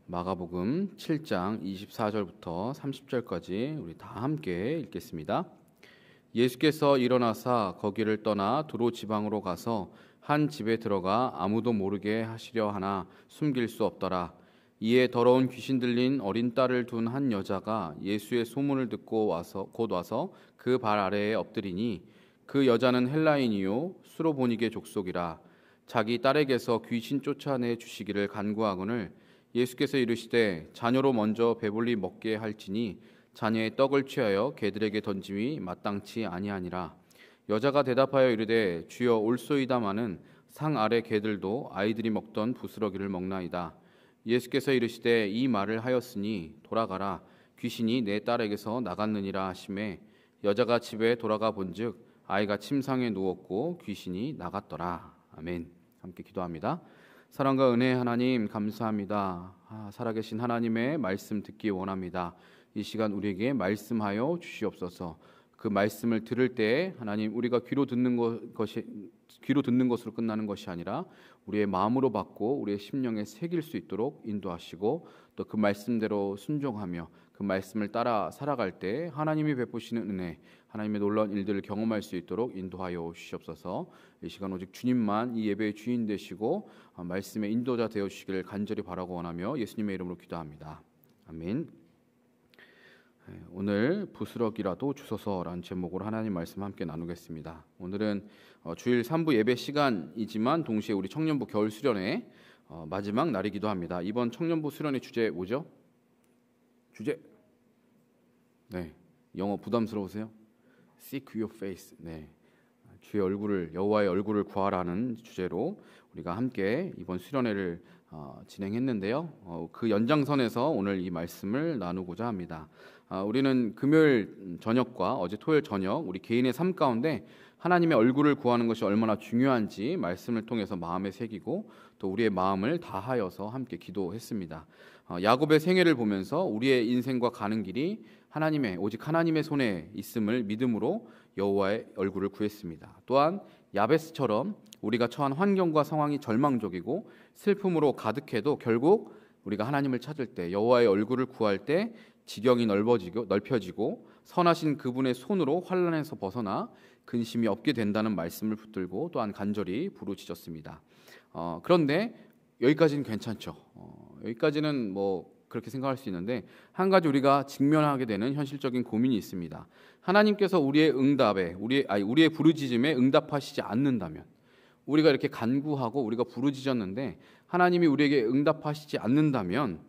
마가복음 7장 24절부터 30절까지 우리 다 함께 읽겠습니다. 예수께서 일어나사 거기를 떠나 두로 지방으로 가서 한 집에 들어가 아무도 모르게 하시려 하나 숨길 수 없더라. 이에 더러운 귀신 들린 어린 딸을 둔 한 여자가 예수의 소문을 듣고 곧 와서 그 발 아래에 엎드리니 그 여자는 헬라인이요 수로보니게 족속이라. 자기 딸에게서 귀신 쫓아내 주시기를 간구하거늘 예수께서 이르시되 자녀로 먼저 배불리 먹게 할지니 자녀의 떡을 취하여 개들에게 던짐이 마땅치 아니하니라. 여자가 대답하여 이르되 주여 올소이다마는 상 아래 개들도 아이들이 먹던 부스러기를 먹나이다. 예수께서 이르시되 이 말을 하였으니 돌아가라 귀신이 내 딸에게서 나갔느니라 하시매 여자가 집에 돌아가 본즉 아이가 침상에 누웠고 귀신이 나갔더라. 아멘. 함께 기도합니다. 사랑과 은혜 하나님 감사합니다. 살아계신 하나님의 말씀 듣기 원합니다. 이 시간 우리에게 말씀하여 주시옵소서. 그 말씀을 들을 때 하나님 우리가 귀로 듣는 것으로 끝나는 것이 아니라 우리의 마음으로 받고 우리의 심령에 새길 수 있도록 인도하시고 또 그 말씀대로 순종하며 그 말씀을 따라 살아갈 때 하나님이 베푸시는 은혜, 하나님의 놀라운 일들을 경험할 수 있도록 인도하여 주시옵소서. 이 시간 오직 주님만 이 예배의 주인 되시고 말씀의 인도자 되어 주시기를 간절히 바라고 원하며 예수님의 이름으로 기도합니다. 아멘. 오늘 부스러기라도 주소서라는 제목으로 하나님 말씀 함께 나누겠습니다. 오늘은 주일 3부 예배 시간이지만 동시에 우리 청년부 겨울 수련회 마지막 날이기도 합니다. 이번 청년부 수련회 주제 뭐죠? 영어 부담스러우세요? Seek your face. 주의 얼굴을, 여호와의 얼굴을 구하라는 주제로 우리가 함께 이번 수련회를 진행했는데요. 그 연장선에서 오늘 이 말씀을 나누고자 합니다. 우리는 금요일 저녁과 어제 토요일 저녁 우리 개인의 삶 가운데 하나님의 얼굴을 구하는 것이 얼마나 중요한지 말씀을 통해서 마음에 새기고 또 우리의 마음을 다하여서 함께 기도했습니다. 야곱의 생애를 보면서 우리의 인생과 가는 길이 오직 하나님의 손에 있음을 믿음으로 여호와의 얼굴을 구했습니다. 또한 야베스처럼 우리가 처한 환경과 상황이 절망적이고 슬픔으로 가득해도 결국 우리가 하나님을 찾을 때 여호와의 얼굴을 구할 때 지경이 넓혀지고 선하신 그분의 손으로 환난에서 벗어나 근심이 없게 된다는 말씀을 붙들고 또한 간절히 부르짖었습니다. 그런데 여기까지는 괜찮죠. 여기까지는 그렇게 생각할 수 있는데 한 가지 우리가 직면하게 되는 현실적인 고민이 있습니다. 하나님께서 우리의 우리의 부르짖음에 응답하시지 않는다면, 우리가 이렇게 간구하고 우리가 부르짖었는데 하나님이 우리에게 응답하시지 않는다면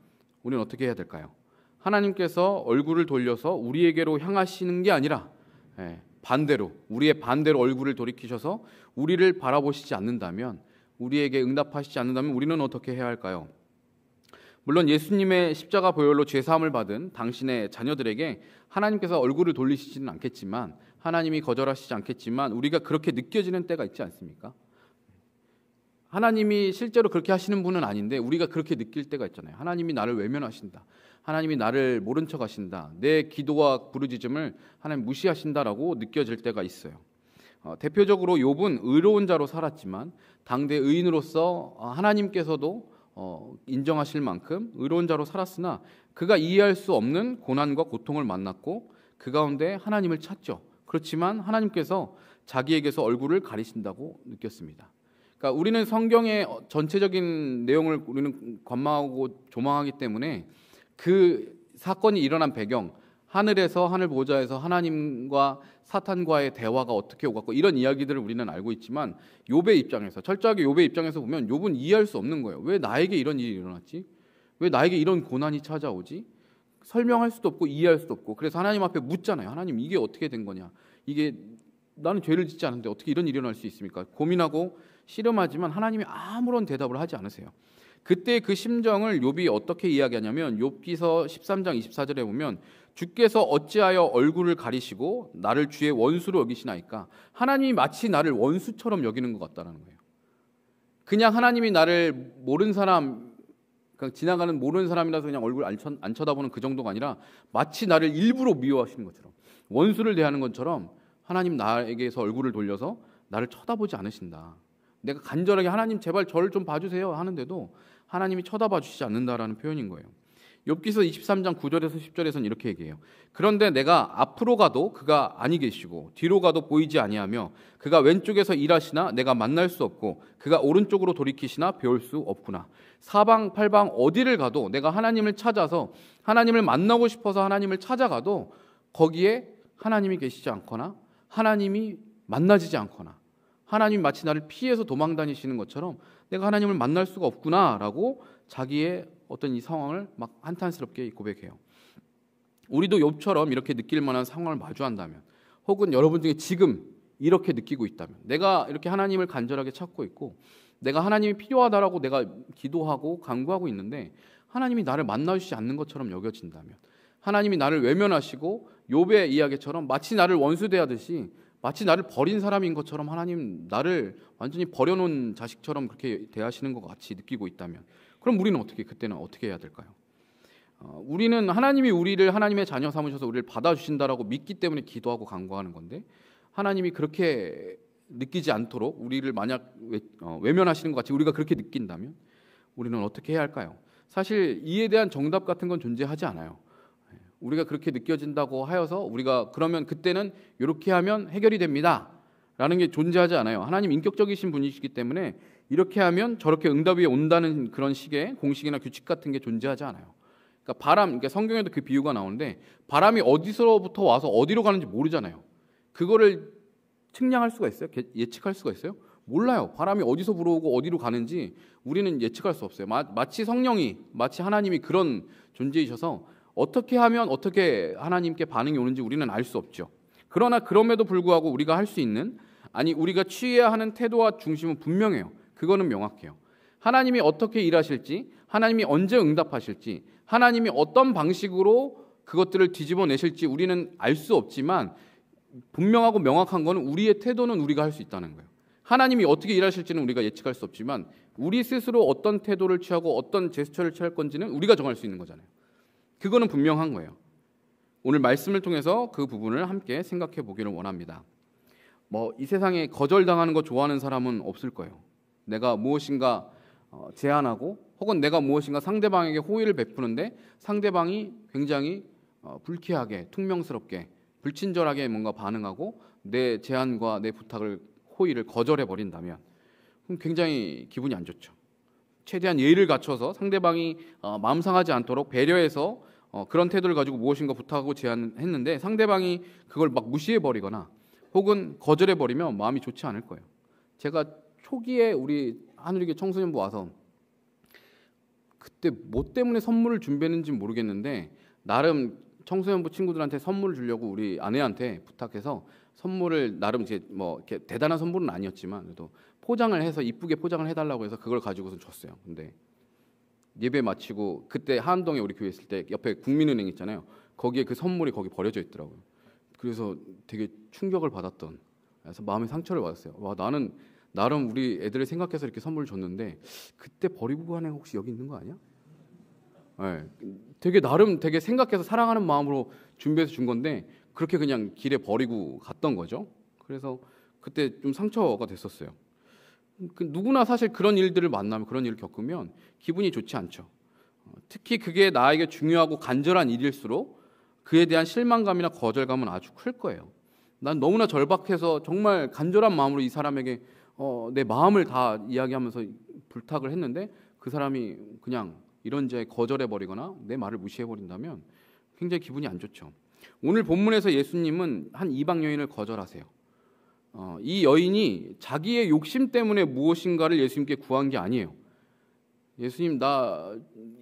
우리는 어떻게 해야 될까요? 하나님께서 얼굴을 돌려서 우리에게로 향하시는 게 아니라 우리의 반대로 얼굴을 돌이키셔서 우리를 바라보시지 않는다면, 우리에게 응답하시지 않는다면 우리는 어떻게 해야 할까요? 물론 예수님의 십자가 보혈로 죄사함을 받은 당신의 자녀들에게 하나님께서 얼굴을 돌리시지는 않겠지만, 하나님이 거절하시지 않겠지만 우리가 그렇게 느껴지는 때가 있지 않습니까? 하나님이 실제로 그렇게 하시는 분은 아닌데 우리가 그렇게 느낄 때가 있잖아요. 하나님이 나를 외면하신다. 하나님이 나를 모른 척 하신다. 내 기도와 부르짖음을 하나님 무시하신다라고 느껴질 때가 있어요. 대표적으로 욥은 의로운 자로 살았지만 당대 의인으로서 하나님께서도 인정하실 만큼 의로운 자로 살았으나 그가 이해할 수 없는 고난과 고통을 만났고 그 가운데 하나님을 찾죠. 그렇지만 하나님께서 자기에게서 얼굴을 가리신다고 느꼈습니다. 그러니까 우리는 성경의 전체적인 내용을 우리는 관망하고 조망하기 때문에 그 사건이 일어난 배경, 하늘에서 하늘 보좌에서 하나님과 사탄과의 대화가 어떻게 오갔고 이런 이야기들을 우리는 알고 있지만 욥의 입장에서, 철저하게 욥의 입장에서 보면 욥은 이해할 수 없는 거예요. 왜 나에게 이런 일이 일어났지? 왜 나에게 이런 고난이 찾아오지? 설명할 수도 없고 이해할 수도 없고, 그래서 하나님 앞에 묻잖아요. 하나님, 이게 어떻게 된 거냐? 이게 나는 죄를 짓지 않은데 어떻게 이런 일이 일어날 수 있습니까? 고민하고 씨름하지만 하나님이 아무런 대답을 하지 않으세요. 그때 그 심정을 욥이 어떻게 이야기하냐면 욥기서 13장 24절에 보면 주께서 어찌하여 얼굴을 가리시고 나를 주의 원수로 여기시나이까? 하나님이 마치 나를 원수처럼 여기는 것 같다는 거예요. 그냥 하나님이 나를 모르는 사람, 그냥 지나가는 모르는 사람이라서 그냥 얼굴 안 쳐다보는 그 정도가 아니라 마치 나를 일부러 미워하시는 것처럼, 원수를 대하는 것처럼 하나님 나에게서 얼굴을 돌려서 나를 쳐다보지 않으신다. 내가 간절하게 하나님 제발 저를 좀 봐주세요 하는데도 하나님이 쳐다봐 주시지 않는다라는 표현인 거예요. 욥기서 23장 9절에서 10절에서는 이렇게 얘기해요. 그런데 내가 앞으로 가도 그가 아니 계시고 뒤로 가도 보이지 아니하며 그가 왼쪽에서 일하시나 내가 만날 수 없고 그가 오른쪽으로 돌이키시나 배울 수 없구나. 사방팔방 어디를 가도 내가 하나님을 찾아서 하나님을 만나고 싶어서 하나님을 찾아가도 거기에 하나님이 계시지 않거나 하나님이 만나지지 않거나 하나님이 마치 나를 피해서 도망다니시는 것처럼 내가 하나님을 만날 수가 없구나라고 자기의 어떤 이 상황을 막 한탄스럽게 고백해요. 우리도 욥처럼 이렇게 느낄 만한 상황을 마주한다면, 혹은 여러분 중에 지금 이렇게 느끼고 있다면, 내가 이렇게 하나님을 간절하게 찾고 있고 내가 하나님이 필요하다라고 내가 기도하고 간구하고 있는데 하나님이 나를 만나주시지 않는 것처럼 여겨진다면, 하나님이 나를 외면하시고 욥의 이야기처럼 마치 나를 원수 대하듯이 마치 나를 버린 사람인 것처럼 하나님 나를 완전히 버려놓은 자식처럼 그렇게 대하시는 것 같이 느끼고 있다면, 그럼 우리는 그때는 어떻게 해야 될까요? 우리는 하나님이 우리를 하나님의 자녀 삼으셔서 우리를 받아주신다라고 믿기 때문에 기도하고 간구하는 건데, 하나님이 그렇게 느끼지 않도록 우리를 만약 외면하시는 것 같이 우리가 그렇게 느낀다면 우리는 어떻게 해야 할까요? 사실 이에 대한 정답 같은 건 존재하지 않아요. 우리가 그렇게 느껴진다고 하여서 우리가 그러면 그때는 이렇게 하면 해결이 됩니다 라는 게 존재하지 않아요. 하나님 인격적이신 분이시기 때문에 이렇게 하면 저렇게 응답이 온다는 그런 식의 공식이나 규칙 같은 게 존재하지 않아요. 그러니까 그러니까 성경에도 그 비유가 나오는데, 바람이 어디서부터 와서 어디로 가는지 모르잖아요. 그거를 측량할 수가 있어요? 예측할 수가 있어요? 몰라요. 바람이 어디서 불어오고 어디로 가는지 우리는 예측할 수 없어요. 마치 하나님이 그런 존재이셔서 어떻게 하면 어떻게 하나님께 반응이 오는지 우리는 알 수 없죠. 그러나 그럼에도 불구하고 우리가 할 수 있는, 우리가 취해야 하는 태도와 중심은 분명해요. 그거는 명확해요. 하나님이 어떻게 일하실지, 하나님이 언제 응답하실지, 하나님이 어떤 방식으로 그것들을 뒤집어내실지 우리는 알 수 없지만, 분명하고 명확한 거는 우리의 태도는 우리가 할 수 있다는 거예요. 하나님이 어떻게 일하실지는 우리가 예측할 수 없지만 우리 스스로 어떤 태도를 취하고 어떤 제스처를 취할 건지는 우리가 정할 수 있는 거잖아요. 그거는 분명한 거예요. 오늘 말씀을 통해서 그 부분을 함께 생각해 보기를 원합니다. 이 세상에 거절당하는 거 좋아하는 사람은 없을 거예요. 내가 무엇인가 제안하고, 혹은 내가 무엇인가 상대방에게 호의를 베푸는데 상대방이 굉장히 불쾌하게, 퉁명스럽게, 불친절하게 뭔가 반응하고 내 제안과 내 부탁을, 호의를 거절해 버린다면 그럼 굉장히 기분이 안 좋죠. 최대한 예의를 갖춰서 상대방이 마음 상하지 않도록 배려해서 그런 태도를 가지고 무엇인가 부탁하고 제안했는데 상대방이 그걸 막 무시해 버리거나 혹은 거절해 버리면 마음이 좋지 않을 거예요. 제가 초기에 우리 하늘이교 청소년부 와서 그때 뭐 때문에 선물을 준비했는지 모르겠는데 나름 청소년부 친구들한테 선물을 주려고 우리 아내한테 부탁해서 선물을 나름 이제 이렇게 대단한 선물은 아니었지만 그래도 포장을 해서 이쁘게 포장을 해달라고 해서 그걸 가지고서 줬어요. 근데 예배 마치고 그때 하안동에 우리 교회 있을 때 옆에 국민은행 있잖아요. 거기에 그 선물이 거기 버려져 있더라고요. 그래서 되게 충격을 받았던, 그래서 마음의 상처를 받았어요. 와, 나는 나름 우리 애들을 생각해서 이렇게 선물을 줬는데 그때 버리고 간 애가 혹시 여기 있는 거 아니야? 네, 되게 나름 되게 생각해서 사랑하는 마음으로 준비해서 준 건데 그렇게 그냥 길에 버리고 갔던 거죠. 그래서 그때 좀 상처가 됐었어요. 누구나 사실 그런 일들을 만나면, 그런 일을 겪으면 기분이 좋지 않죠. 특히 그게 나에게 중요하고 간절한 일일수록 그에 대한 실망감이나 거절감은 아주 클 거예요. 난 너무나 절박해서 정말 간절한 마음으로 이 사람에게 내 마음을 다 이야기하면서 부탁을 했는데 그 사람이 그냥 이런저런 거절해버리거나 내 말을 무시해버린다면 굉장히 기분이 안 좋죠. 오늘 본문에서 예수님은 한 이방 여인을 거절하세요. 이 여인이 자기의 욕심 때문에 무엇인가를 예수님께 구한 게 아니에요. 예수님, 나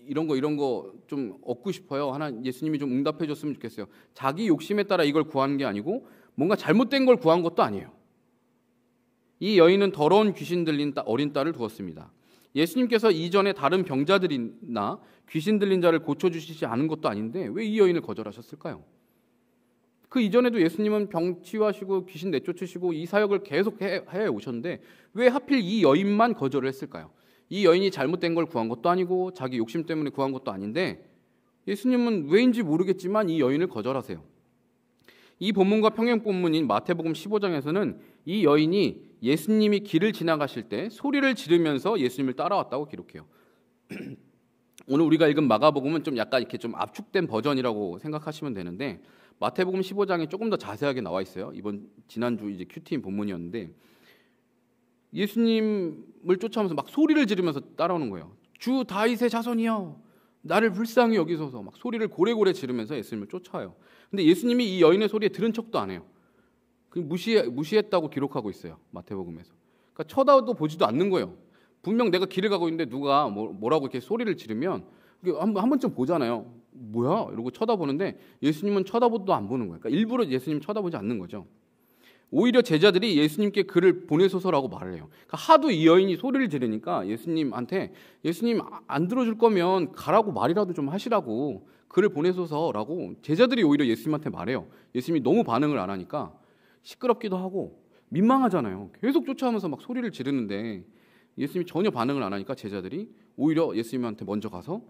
이런 거 좀 얻고 싶어요. 예수님이 좀 응답해 줬으면 좋겠어요. 자기 욕심에 따라 이걸 구하는 게 아니고 뭔가 잘못된 걸 구한 것도 아니에요. 이 여인은 더러운 귀신 들린 어린 딸을 두었습니다. 예수님께서 이전에 다른 병자들이나 귀신 들린 자를 고쳐주시지 않은 것도 아닌데 왜 이 여인을 거절하셨을까요? 그 이전에도 예수님은 병 치유하시고 귀신 내쫓으시고 이 사역을 계속 해 오셨는데 왜 하필 이 여인만 거절을 했을까요? 이 여인이 잘못된 걸 구한 것도 아니고 자기 욕심 때문에 구한 것도 아닌데 예수님은 왜인지 모르겠지만 이 여인을 거절하세요. 이 본문과 평행 본문인 마태복음 15장에서는 이 여인이 예수님이 길을 지나가실 때 소리를 지르면서 예수님을 따라왔다고 기록해요. 오늘 우리가 읽은 마가복음은 좀 약간 이렇게 좀 압축된 버전이라고 생각하시면 되는데 마태복음 15장에 조금 더 자세하게 나와 있어요. 지난주 이제 큐티인 본문이었는데 예수님을 쫓아오면서 막 소리를 지르면서 따라오는 거예요. 주 다윗의 자손이여 나를 불쌍히 여기소서 막 소리를 고래고래 지르면서 예수님을 쫓아와요. 근데 예수님이 이 여인의 소리에 들은 척도 안 해요. 무시했다고 기록하고 있어요. 마태복음에서. 그러니까 쳐다도 보지도 않는 거예요. 분명 내가 길을 가고 있는데 누가 뭐라고 이렇게 소리를 지르면 한 번쯤 보잖아요. 뭐야? 이러고 쳐다보는데 예수님은 쳐다보도 안 보는 거예요. 그러니까 일부러 예수님 쳐다보지 않는 거죠. 오히려 제자들이 예수님께 그를 보내소서라고 말을 해요. 그러니까 하도 이 여인이 소리를 지르니까 예수님한테 예수님 안 들어줄 거면 가라고 말이라도 좀 하시라고 그를 보내소서라고 제자들이 오히려 예수님한테 말해요. 예수님이 너무 반응을 안 하니까 시끄럽기도 하고 민망하잖아요. 계속 쫓아오면서 막 소리를 지르는데 예수님이 전혀 반응을 안 하니까 제자들이 오히려 예수님한테 먼저 가서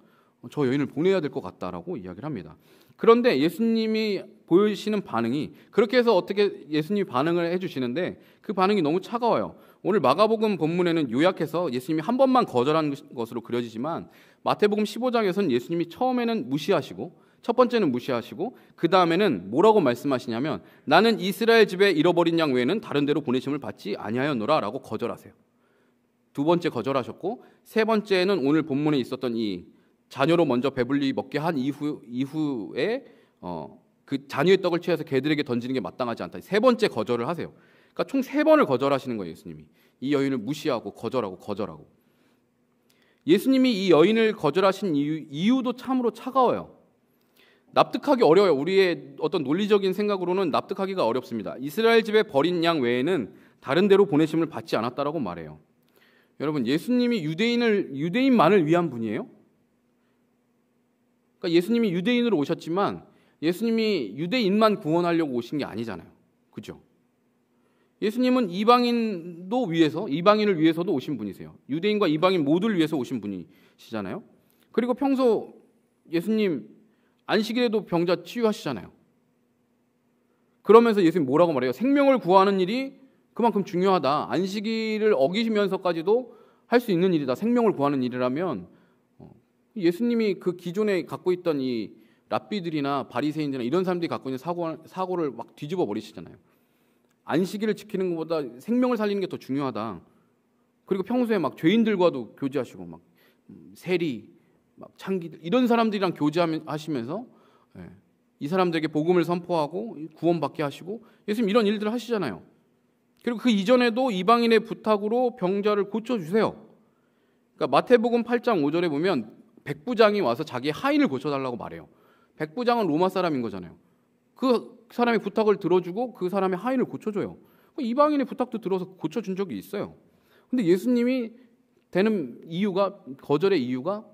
저 여인을 보내야 될 것 같다라고 이야기를 합니다. 그런데 예수님이 보이시는 반응이 그렇게 해서 어떻게 예수님이 반응을 해주시는데 그 반응이 너무 차가워요. 오늘 마가복음 본문에는 요약해서 예수님이 한 번만 거절한 것으로 그려지지만 마태복음 15장에서는 예수님이 처음에는 무시하시고 첫 번째는 무시하시고 그 다음에는 뭐라고 말씀하시냐면 나는 이스라엘 집에 잃어버린 양 외에는 다른 데로 보내심을 받지 아니하였노라 라고 거절하세요. 두 번째 거절하셨고 세 번째는 오늘 본문에 있었던 이 자녀로 먼저 배불리 먹게 한 이후에 그 자녀의 떡을 취해서 개들에게 던지는 게 마땅하지 않다. 세 번째 거절을 하세요. 그러니까 총 세 번을 거절하시는 거예요. 예수님이 이 여인을 무시하고 거절하고 예수님이 이 여인을 거절하신 이유도 참으로 차가워요. 납득하기 어려워요. 우리의 어떤 논리적인 생각으로는 납득하기가 어렵습니다. 이스라엘 집에 버린 양 외에는 다른 데로 보내심을 받지 않았다라고 말해요. 여러분 예수님이 유대인만을 위한 분이에요? 그러니까 예수님이 유대인으로 오셨지만 예수님이 유대인만 구원하려고 오신 게 아니잖아요. 그죠? 예수님은 이방인을 위해서도 오신 분이세요. 유대인과 이방인 모두를 위해서 오신 분이시잖아요. 그리고 평소 예수님 안식일에도 병자 치유하시잖아요. 그러면서 예수님 뭐라고 말해요? 생명을 구하는 일이 그만큼 중요하다. 안식일을 어기시면서까지도 할 수 있는 일이다. 생명을 구하는 일이라면 예수님이 그 기존에 갖고 있던 이 랍비들이나 바리새인들이나 이런 사람들이 갖고 있는 사고를 막 뒤집어 버리시잖아요. 안식일을 지키는 것보다 생명을 살리는 게 더 중요하다. 그리고 평소에 막 죄인들과도 교제하시고 막 세리, 막 창기들 이런 사람들이랑 교제하시면서 이 사람들에게 복음을 선포하고 구원받게 하시고 예수님 이런 일들을 하시잖아요. 그리고 그 이전에도 이방인의 부탁으로 병자를 고쳐주세요. 그러니까 마태복음 8장 5절에 보면 백부장이 와서 자기의 하인을 고쳐달라고 말해요. 백부장은 로마 사람인 거잖아요. 그 사람의 부탁을 들어주고 그 사람의 하인을 고쳐줘요. 이방인의 부탁도 들어서 고쳐준 적이 있어요. 근데 예수님이 되는 이유가 거절의 이유가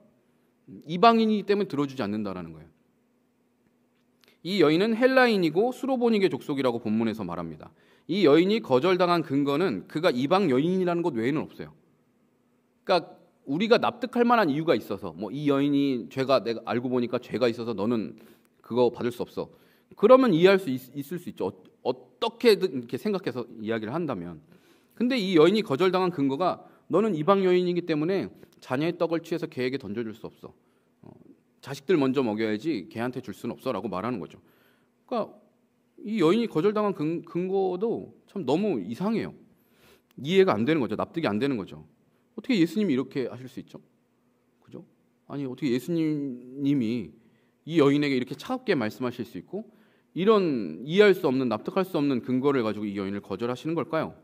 이방인이기 때문에 들어주지 않는다라는 거예요. 이 여인은 헬라인이고 수로보니게 족속이라고 본문에서 말합니다. 이 여인이 거절당한 근거는 그가 이방 여인이라는 것 외에는 없어요. 그러니까 우리가 납득할 만한 이유가 있어서 이 여인이 내가 알고 보니까 죄가 있어서 너는 그거 받을 수 없어. 그러면 이해할 수 있을 수 있죠. 어떻게든 이렇게 생각해서 이야기를 한다면. 근데 이 여인이 거절당한 근거가 너는 이방 여인이기 때문에 자녀의 떡을 취해서 개에게 던져줄 수 없어. 자식들 먼저 먹여야지 개한테 줄 수는 없어라고 말하는 거죠. 그러니까 이 여인이 거절당한 근거도 참 너무 이상해요. 이해가 안 되는 거죠. 납득이 안 되는 거죠. 어떻게 예수님이 이렇게 하실 수 있죠? 그죠? 아니 어떻게 예수님이 이 여인에게 이렇게 차갑게 말씀하실 수 있고 이런 이해할 수 없는 납득할 수 없는 근거를 가지고 이 여인을 거절하시는 걸까요?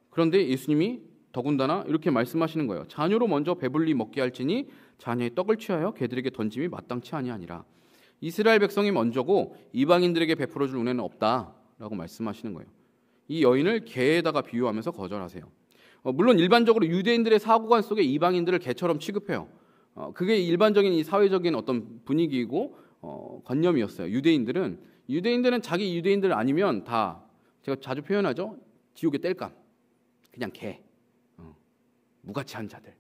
그런데 예수님이 더군다나 이렇게 말씀하시는 거예요. 자녀로 먼저 배불리 먹게 할지니 자녀의 떡을 취하여 개들에게 던짐이 마땅치 아니하니라. 이스라엘 백성이 먼저고 이방인들에게 베풀어 줄 은혜는 없다라고 말씀하시는 거예요. 이 여인을 개에다가 비유하면서 거절하세요. 물론 일반적으로 유대인들의 사고관 속에 이방인들을 개처럼 취급해요. 그게 일반적인 이 사회적인 어떤 분위기이고 관념이었어요. 유대인들은 자기 유대인들 아니면 다 제가 자주 표현하죠. 지옥의 땔감, 그냥 개, 무가치한 자들.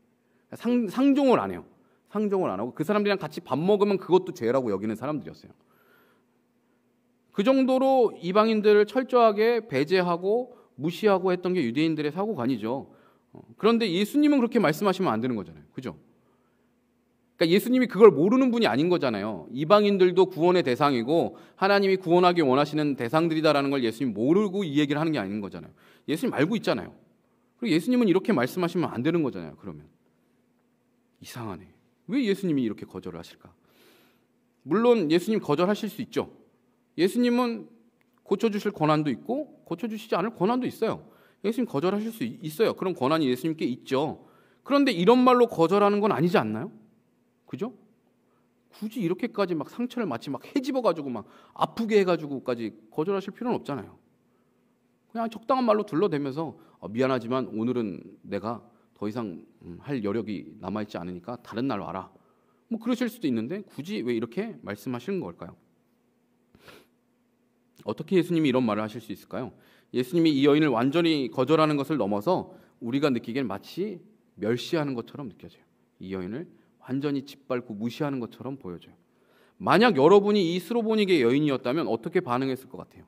상종을 안 해요. 상종을 안 하고 그 사람들이랑 같이 밥 먹으면 그것도 죄라고 여기는 사람들이었어요. 그 정도로 이방인들을 철저하게 배제하고 무시하고 했던 게 유대인들의 사고관이죠. 그런데 예수님은 그렇게 말씀하시면 안 되는 거잖아요. 그죠? 그러니까 예수님이 그걸 모르는 분이 아닌 거잖아요. 이방인들도 구원의 대상이고 하나님이 구원하기 원하시는 대상들이다라는 걸 예수님 모르고 이 얘기를 하는 게 아닌 거잖아요. 예수님 알고 있잖아요. 그리고 예수님은 이렇게 말씀하시면 안 되는 거잖아요. 그러면 이상하네. 왜 예수님이 이렇게 거절을 하실까? 물론 예수님 거절하실 수 있죠. 예수님은 고쳐주실 권한도 있고 고쳐주시지 않을 권한도 있어요. 예수님 거절하실 수 있어요. 그런 권한이 예수님께 있죠. 그런데 이런 말로 거절하는 건 아니지 않나요? 그죠? 굳이 이렇게까지 막 상처를 마치 막 헤집어가지고 막 아프게 해가지고까지 거절하실 필요는 없잖아요. 그냥 적당한 말로 둘러대면서 미안하지만 오늘은 내가 더 이상 할 여력이 남아있지 않으니까 다른 날 와라. 뭐 그러실 수도 있는데 굳이 왜 이렇게 말씀하시는 걸까요? 어떻게 예수님이 이런 말을 하실 수 있을까요? 예수님이 이 여인을 완전히 거절하는 것을 넘어서 우리가 느끼기엔 마치 멸시하는 것처럼 느껴져요. 이 여인을 완전히 짓밟고 무시하는 것처럼 보여져요. 만약 여러분이 이 스로보니게 여인이었다면 어떻게 반응했을 것 같아요?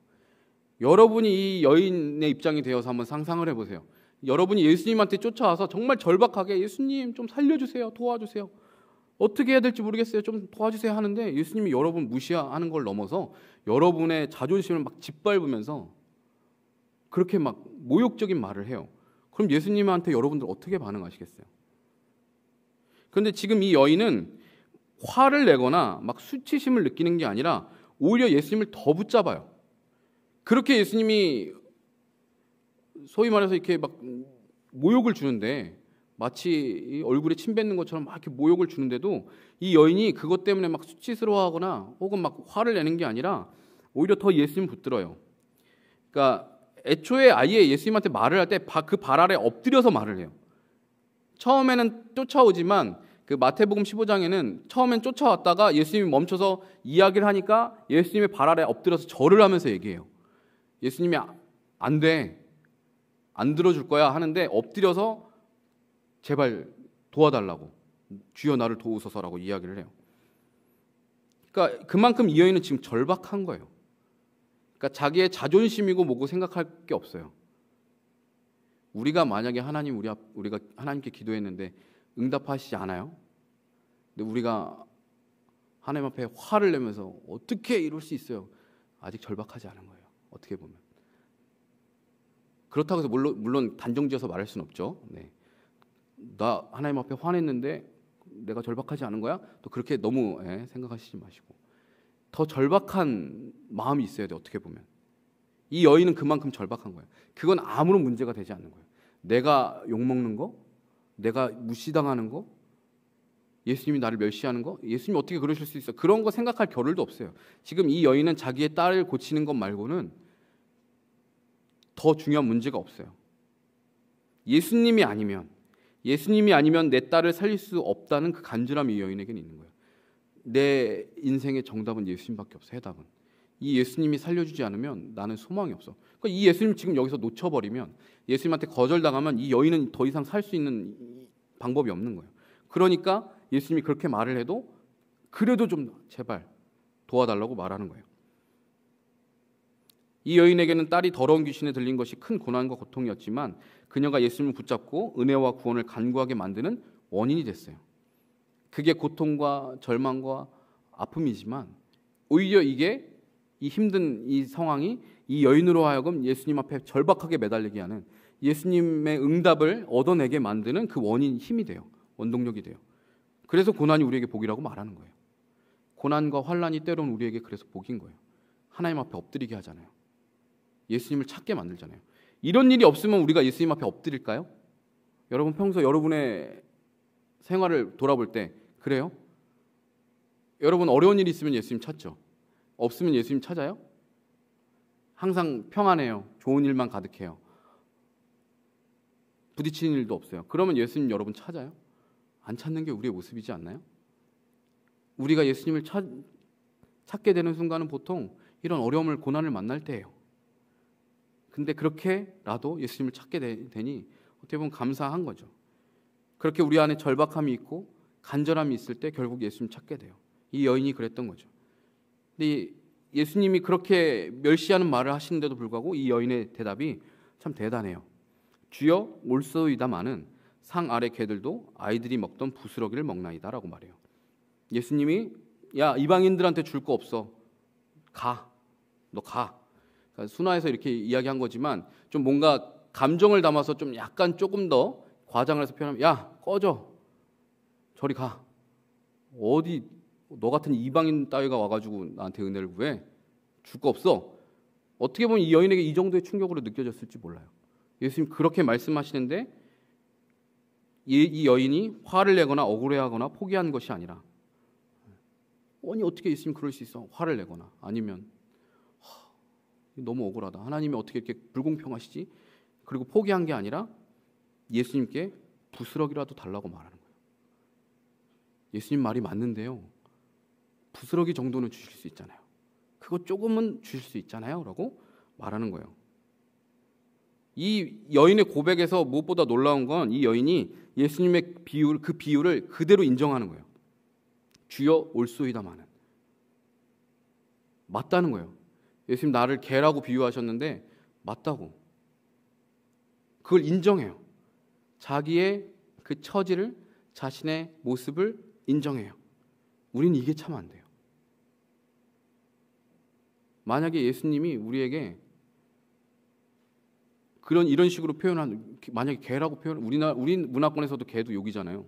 여러분이 이 여인의 입장이 되어서 한번 상상을 해보세요. 여러분이 예수님한테 쫓아와서 정말 절박하게 예수님 좀 살려주세요. 도와주세요. 어떻게 해야 될지 모르겠어요. 좀 도와주세요 하는데 예수님이 여러분 무시하는 걸 넘어서 여러분의 자존심을 막 짓밟으면서 그렇게 막 모욕적인 말을 해요. 그럼 예수님한테 여러분들 어떻게 반응하시겠어요? 그런데 지금 이 여인은 화를 내거나 막 수치심을 느끼는 게 아니라 오히려 예수님을 더 붙잡아요. 그렇게 예수님이 소위 말해서 이렇게 막 모욕을 주는데 마치 얼굴에 침 뱉는 것처럼 막 이렇게 모욕을 주는데도 이 여인이 그것 때문에 막 수치스러워하거나 혹은 막 화를 내는 게 아니라 오히려 더 예수님 붙들어요. 그러니까 애초에 아예 예수님한테 말을 할 때 그 발 아래 엎드려서 말을 해요. 처음에는 쫓아오지만 그 마태복음 15장에는 처음엔 쫓아왔다가 예수님이 멈춰서 이야기를 하니까 예수님의 발 아래 엎드려서 절을 하면서 얘기해요. 예수님이 안 돼, 안 들어줄 거야 하는데 엎드려서 제발 도와달라고, 주여 나를 도우소서라고 이야기를 해요. 그러니까 그만큼 이 여인은 지금 절박한 거예요. 그러니까 자기의 자존심이고 뭐고 생각할 게 없어요. 우리가 만약에 우리가 하나님께 기도했는데 응답하시지 않아요? 근데 우리가 하나님 앞에 화를 내면서 어떻게 이럴 수 있어요? 아직 절박하지 않은 거예요. 어떻게 보면. 그렇다고 해서 물론 단정지어서 말할 수는 없죠. 네. 나 하나님 앞에 화냈는데 내가 절박하지 않은 거야? 또 그렇게 너무 생각하시지 마시고 더 절박한 마음이 있어야 돼. 어떻게 보면 이 여인은 그만큼 절박한 거예요. 그건 아무런 문제가 되지 않는 거예요. 내가 욕먹는 거, 내가 무시당하는 거, 예수님이 나를 멸시하는 거, 예수님이 어떻게 그러실 수 있어? 그런 거 생각할 겨를도 없어요. 지금 이 여인은 자기의 딸을 고치는 것 말고는 더 중요한 문제가 없어요. 예수님이 아니면 내 딸을 살릴 수 없다는 그 간절함이 이 여인에게는 있는 거예요. 내 인생의 정답은 예수님밖에 없어. 해답은 이 예수님이 살려주지 않으면 나는 소망이 없어. 그러니까 이 예수님 지금 여기서 놓쳐버리면, 예수님한테 거절당하면 이 여인은 더 이상 살 수 있는 방법이 없는 거예요. 그러니까 예수님이 그렇게 말을 해도 그래도 좀 제발 도와달라고 말하는 거예요. 이 여인에게는 딸이 더러운 귀신에 들린 것이 큰 고난과 고통이었지만 그녀가 예수님을 붙잡고 은혜와 구원을 간구하게 만드는 원인이 됐어요. 그게 고통과 절망과 아픔이지만 오히려 이게 이 힘든 이 상황이 이 여인으로 하여금 예수님 앞에 절박하게 매달리게 하는, 예수님의 응답을 얻어내게 만드는 그 원인, 힘이 돼요. 원동력이 돼요. 그래서 고난이 우리에게 복이라고 말하는 거예요. 고난과 환난이 때로는 우리에게 그래서 복인 거예요. 하나님 앞에 엎드리게 하잖아요. 예수님을 찾게 만들잖아요. 이런 일이 없으면 우리가 예수님 앞에 엎드릴까요? 여러분 평소 여러분의 생활을 돌아볼 때 그래요? 여러분 어려운 일이 있으면 예수님 찾죠? 없으면 예수님 찾아요? 항상 평안해요. 좋은 일만 가득해요. 부딪히는 일도 없어요. 그러면 예수님 여러분 찾아요? 안 찾는 게 우리의 모습이지 않나요? 우리가 예수님을 찾게 되는 순간은 보통 이런 어려움을, 고난을 만날 때예요. 근데 그렇게라도 예수님을 찾게 되니 어떻게 보면 감사한 거죠. 그렇게 우리 안에 절박함이 있고 간절함이 있을 때 결국 예수님 찾게 돼요. 이 여인이 그랬던 거죠. 근데 예수님이 그렇게 멸시하는 말을 하시는데도 불구하고 이 여인의 대답이 참 대단해요. 주여 올소이다마는 상 아래 개들도 아이들이 먹던 부스러기를 먹나이다라고 말해요. 예수님이 야 이방인들한테 줄 거 없어. 가. 너 가. 그러니까 순화해서 이렇게 이야기한 거지만 좀 뭔가 감정을 담아서 좀 약간 조금 더 과장을 해서 표현하면 야 꺼져. 저리 가. 어디 너 같은 이방인 따위가 와가지고 나한테 은혜를 구해? 줄 거 없어. 어떻게 보면 이 여인에게 이 정도의 충격으로 느껴졌을지 몰라요. 예수님 그렇게 말씀하시는데 이 여인이 화를 내거나 억울해하거나 포기한 것이 아니라 아니 어떻게 예수님 그럴 수 있어? 화를 내거나 아니면 너무 억울하다. 하나님이 어떻게 이렇게 불공평하시지? 그리고 포기한 게 아니라 예수님께 부스러기라도 달라고 말하는 거예요. 예수님 말이 맞는데요. 부스러기 정도는 주실 수 있잖아요. 그거 조금은 주실 수 있잖아요. 라고 말하는 거예요. 이 여인의 고백에서 무엇보다 놀라운 건 이 여인이 예수님의 그 비유를 그대로 인정하는 거예요. 주여 올소이다마는 맞다는 거예요. 예수님 나를 개라고 비유하셨는데 맞다고. 그걸 인정해요. 자기의 그 처지를 자신의 모습을 인정해요. 우리는 이게 참 안 돼요. 만약에 예수님이 우리에게 이런 식으로 표현한 만약에 개라고 표현 우리 문화권에서도 개도 욕이잖아요.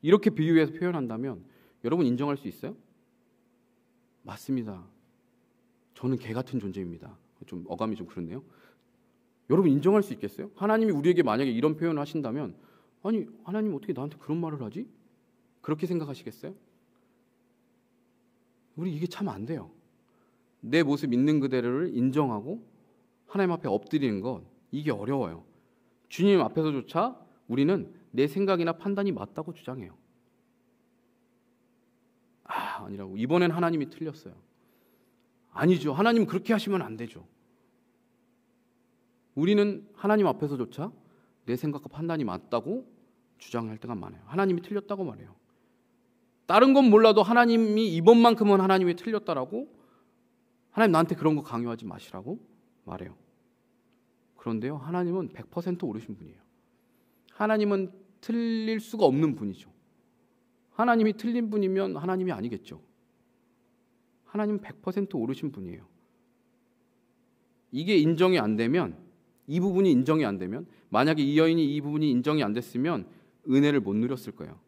이렇게 비유해서 표현한다면 여러분 인정할 수 있어요? 맞습니다. 저는 개 같은 존재입니다. 좀 어감이 좀 그렇네요. 여러분 인정할 수 있겠어요? 하나님이 우리에게 만약에 이런 표현을 하신다면 아니 하나님 어떻게 나한테 그런 말을 하지? 그렇게 생각하시겠어요? 우리 이게 참 안 돼요. 내 모습 있는 그대로를 인정하고 하나님 앞에 엎드리는 것 이게 어려워요. 주님 앞에서조차 우리는 내 생각이나 판단이 맞다고 주장해요. 아니라고. 이번엔 하나님이 틀렸어요. 아니죠. 하나님 그렇게 하시면 안 되죠. 우리는 하나님 앞에서조차 내 생각과 판단이 맞다고 주장할 때가 많아요. 하나님이 틀렸다고 말해요. 다른 건 몰라도 하나님이 이번만큼은 하나님이 틀렸다라고 하나님 나한테 그런 거 강요하지 마시라고 말해요. 그런데요. 하나님은 100% 옳으신 분이에요. 하나님은 틀릴 수가 없는 분이죠. 하나님이 틀린 분이면 하나님이 아니겠죠. 하나님은 100% 옳으신 분이에요. 이게 인정이 안 되면 이 부분이 인정이 안 되면 만약에 이 여인이 이 부분이 인정이 안 됐으면 은혜를 못 누렸을 거예요.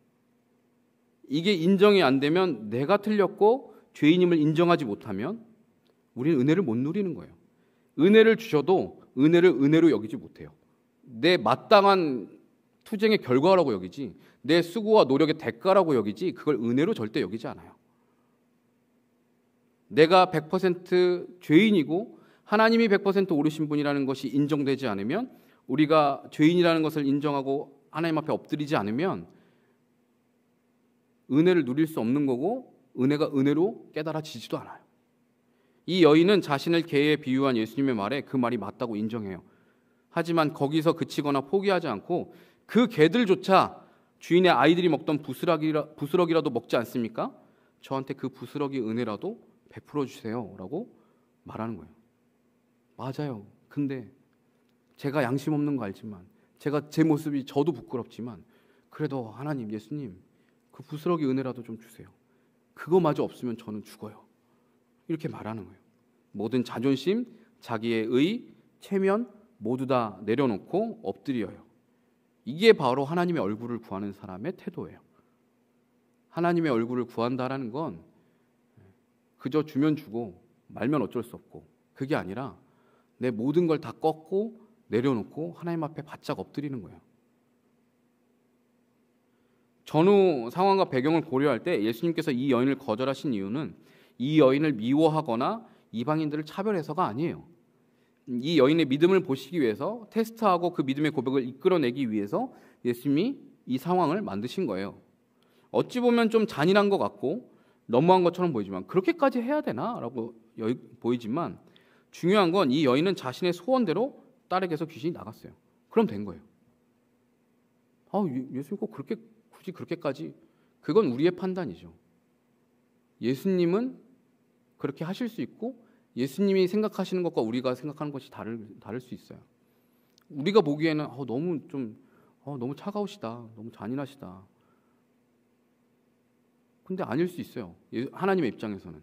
이게 인정이 안 되면 내가 틀렸고 죄인임을 인정하지 못하면 우리는 은혜를 못 누리는 거예요. 은혜를 주셔도 은혜를 은혜로 여기지 못해요. 내 마땅한 투쟁의 결과라고 여기지 내 수고와 노력의 대가라고 여기지 그걸 은혜로 절대 여기지 않아요. 내가 100% 죄인이고 하나님이 100% 옳으신 분이라는 것이 인정되지 않으면 우리가 죄인이라는 것을 인정하고 하나님 앞에 엎드리지 않으면 은혜를 누릴 수 없는 거고 은혜가 은혜로 깨달아지지도 않아요. 이 여인은 자신을 개에 비유한 예수님의 말에 그 말이 맞다고 인정해요. 하지만 거기서 그치거나 포기하지 않고 그 개들조차 주인의 아이들이 먹던 부스러기라도 먹지 않습니까? 저한테 그 부스러기 은혜라도 베풀어 주세요 라고 말하는 거예요. 맞아요. 근데 제가 양심 없는 거 알지만 제가 제 모습이 저도 부끄럽지만 그래도 하나님 예수님 그 부스러기 은혜라도 좀 주세요. 그거마저 없으면 저는 죽어요. 이렇게 말하는 거예요. 모든 자존심, 자기의 의, 체면 모두 다 내려놓고 엎드려요. 이게 바로 하나님의 얼굴을 구하는 사람의 태도예요. 하나님의 얼굴을 구한다라는 건 그저 주면 주고 말면 어쩔 수 없고 그게 아니라 내 모든 걸 다 꺾고 내려놓고 하나님 앞에 바짝 엎드리는 거예요. 전후 상황과 배경을 고려할 때 예수님께서 이 여인을 거절하신 이유는 이 여인을 미워하거나 이방인들을 차별해서가 아니에요. 이 여인의 믿음을 보시기 위해서 테스트하고 그 믿음의 고백을 이끌어내기 위해서 예수님이 이 상황을 만드신 거예요. 어찌 보면 좀 잔인한 것 같고 너무한 것처럼 보이지만 그렇게까지 해야 되나? 라고 보이지만 중요한 건 이 여인은 자신의 소원대로 딸에게서 귀신이 나갔어요. 그럼 된 거예요. 예수님 꼭 굳이 그렇게까지 그건 우리의 판단이죠. 예수님은 그렇게 하실 수 있고 예수님이 생각하시는 것과 우리가 생각하는 것이 다를 수 있어요. 우리가 보기에는 너무 차가우시다, 너무 잔인하시다. 근데 아닐 수 있어요. 하나님의 입장에서는.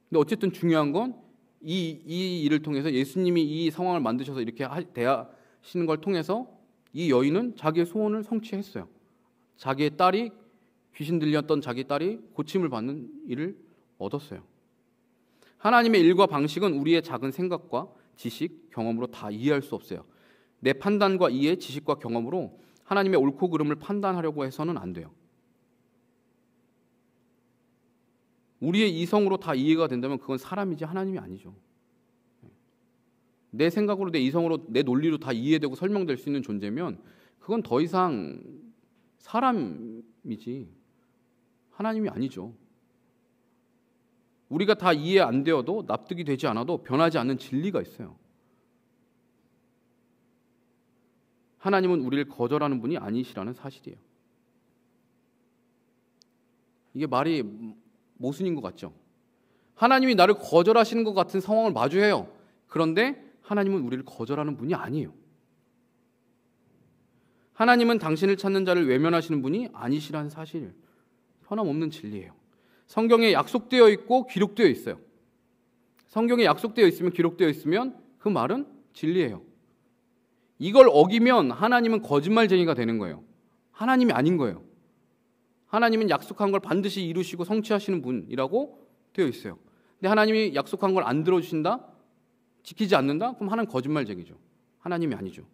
근데 어쨌든 중요한 건 이 일을 통해서 예수님이 이 상황을 만드셔서 이렇게 대하시는 걸 통해서 이 여인은 자기의 소원을 성취했어요. 자기의 딸이 귀신 들렸던 자기 딸이 고침을 받는 일을 얻었어요. 하나님의 일과 방식은 우리의 작은 생각과 지식, 경험으로 다 이해할 수 없어요. 내 판단과 이해, 지식과 경험으로 하나님의 옳고 그름을 판단하려고 해서는 안 돼요. 우리의 이성으로 다 이해가 된다면 그건 사람이지 하나님이 아니죠. 내 생각으로, 내 이성으로, 내 논리로 다 이해되고 설명될 수 있는 존재면 그건 더 이상 사람이지 하나님이 아니죠. 우리가 다 이해 안 되어도, 납득이 되지 않아도 변하지 않는 진리가 있어요. 하나님은 우리를 거절하는 분이 아니시라는 사실이에요. 이게 말이 모순인 것 같죠? 하나님이 나를 거절하시는 것 같은 상황을 마주해요. 그런데 하나님은 우리를 거절하는 분이 아니에요. 하나님은 당신을 찾는 자를 외면하시는 분이 아니시라는 사실, 변함없는 진리예요. 성경에 약속되어 있고 기록되어 있어요. 성경에 약속되어 있으면, 기록되어 있으면 그 말은 진리예요. 이걸 어기면 하나님은 거짓말쟁이가 되는 거예요. 하나님이 아닌 거예요. 하나님은 약속한 걸 반드시 이루시고 성취하시는 분이라고 되어 있어요. 근데 하나님이 약속한 걸 안 들어주신다? 지키지 않는다? 그럼 하나님 거짓말쟁이죠. 하나님이 아니죠.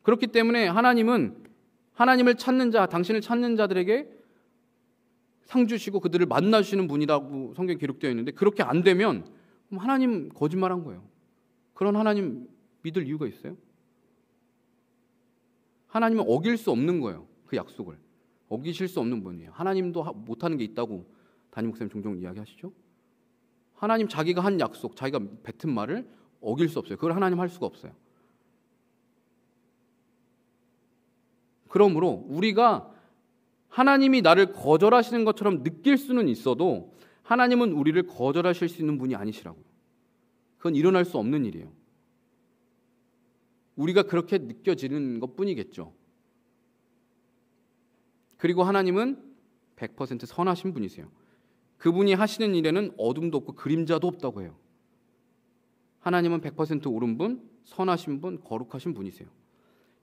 그렇기 때문에 하나님은 하나님을 찾는 자, 당신을 찾는 자들에게 상 주시고 그들을 만나주시는 분이라고 성경에 기록되어 있는데, 그렇게 안 되면 그럼 하나님 거짓말한 거예요. 그런 하나님 믿을 이유가 있어요? 하나님은 어길 수 없는 거예요. 그 약속을 어기실 수 없는 분이에요. 하나님도 못하는 게 있다고 담임 목사님 종종 이야기하시죠. 하나님 자기가 한 약속, 자기가 뱉은 말을 어길 수 없어요. 그걸 하나님 할 수가 없어요. 그러므로 우리가 하나님이 나를 거절하시는 것처럼 느낄 수는 있어도 하나님은 우리를 거절하실 수 있는 분이 아니시라고요. 그건 일어날 수 없는 일이에요. 우리가 그렇게 느껴지는 것뿐이겠죠. 그리고 하나님은 100% 선하신 분이세요. 그분이 하시는 일에는 어둠도 없고 그림자도 없다고 해요. 하나님은 100% 옳은 분, 선하신 분, 거룩하신 분이세요.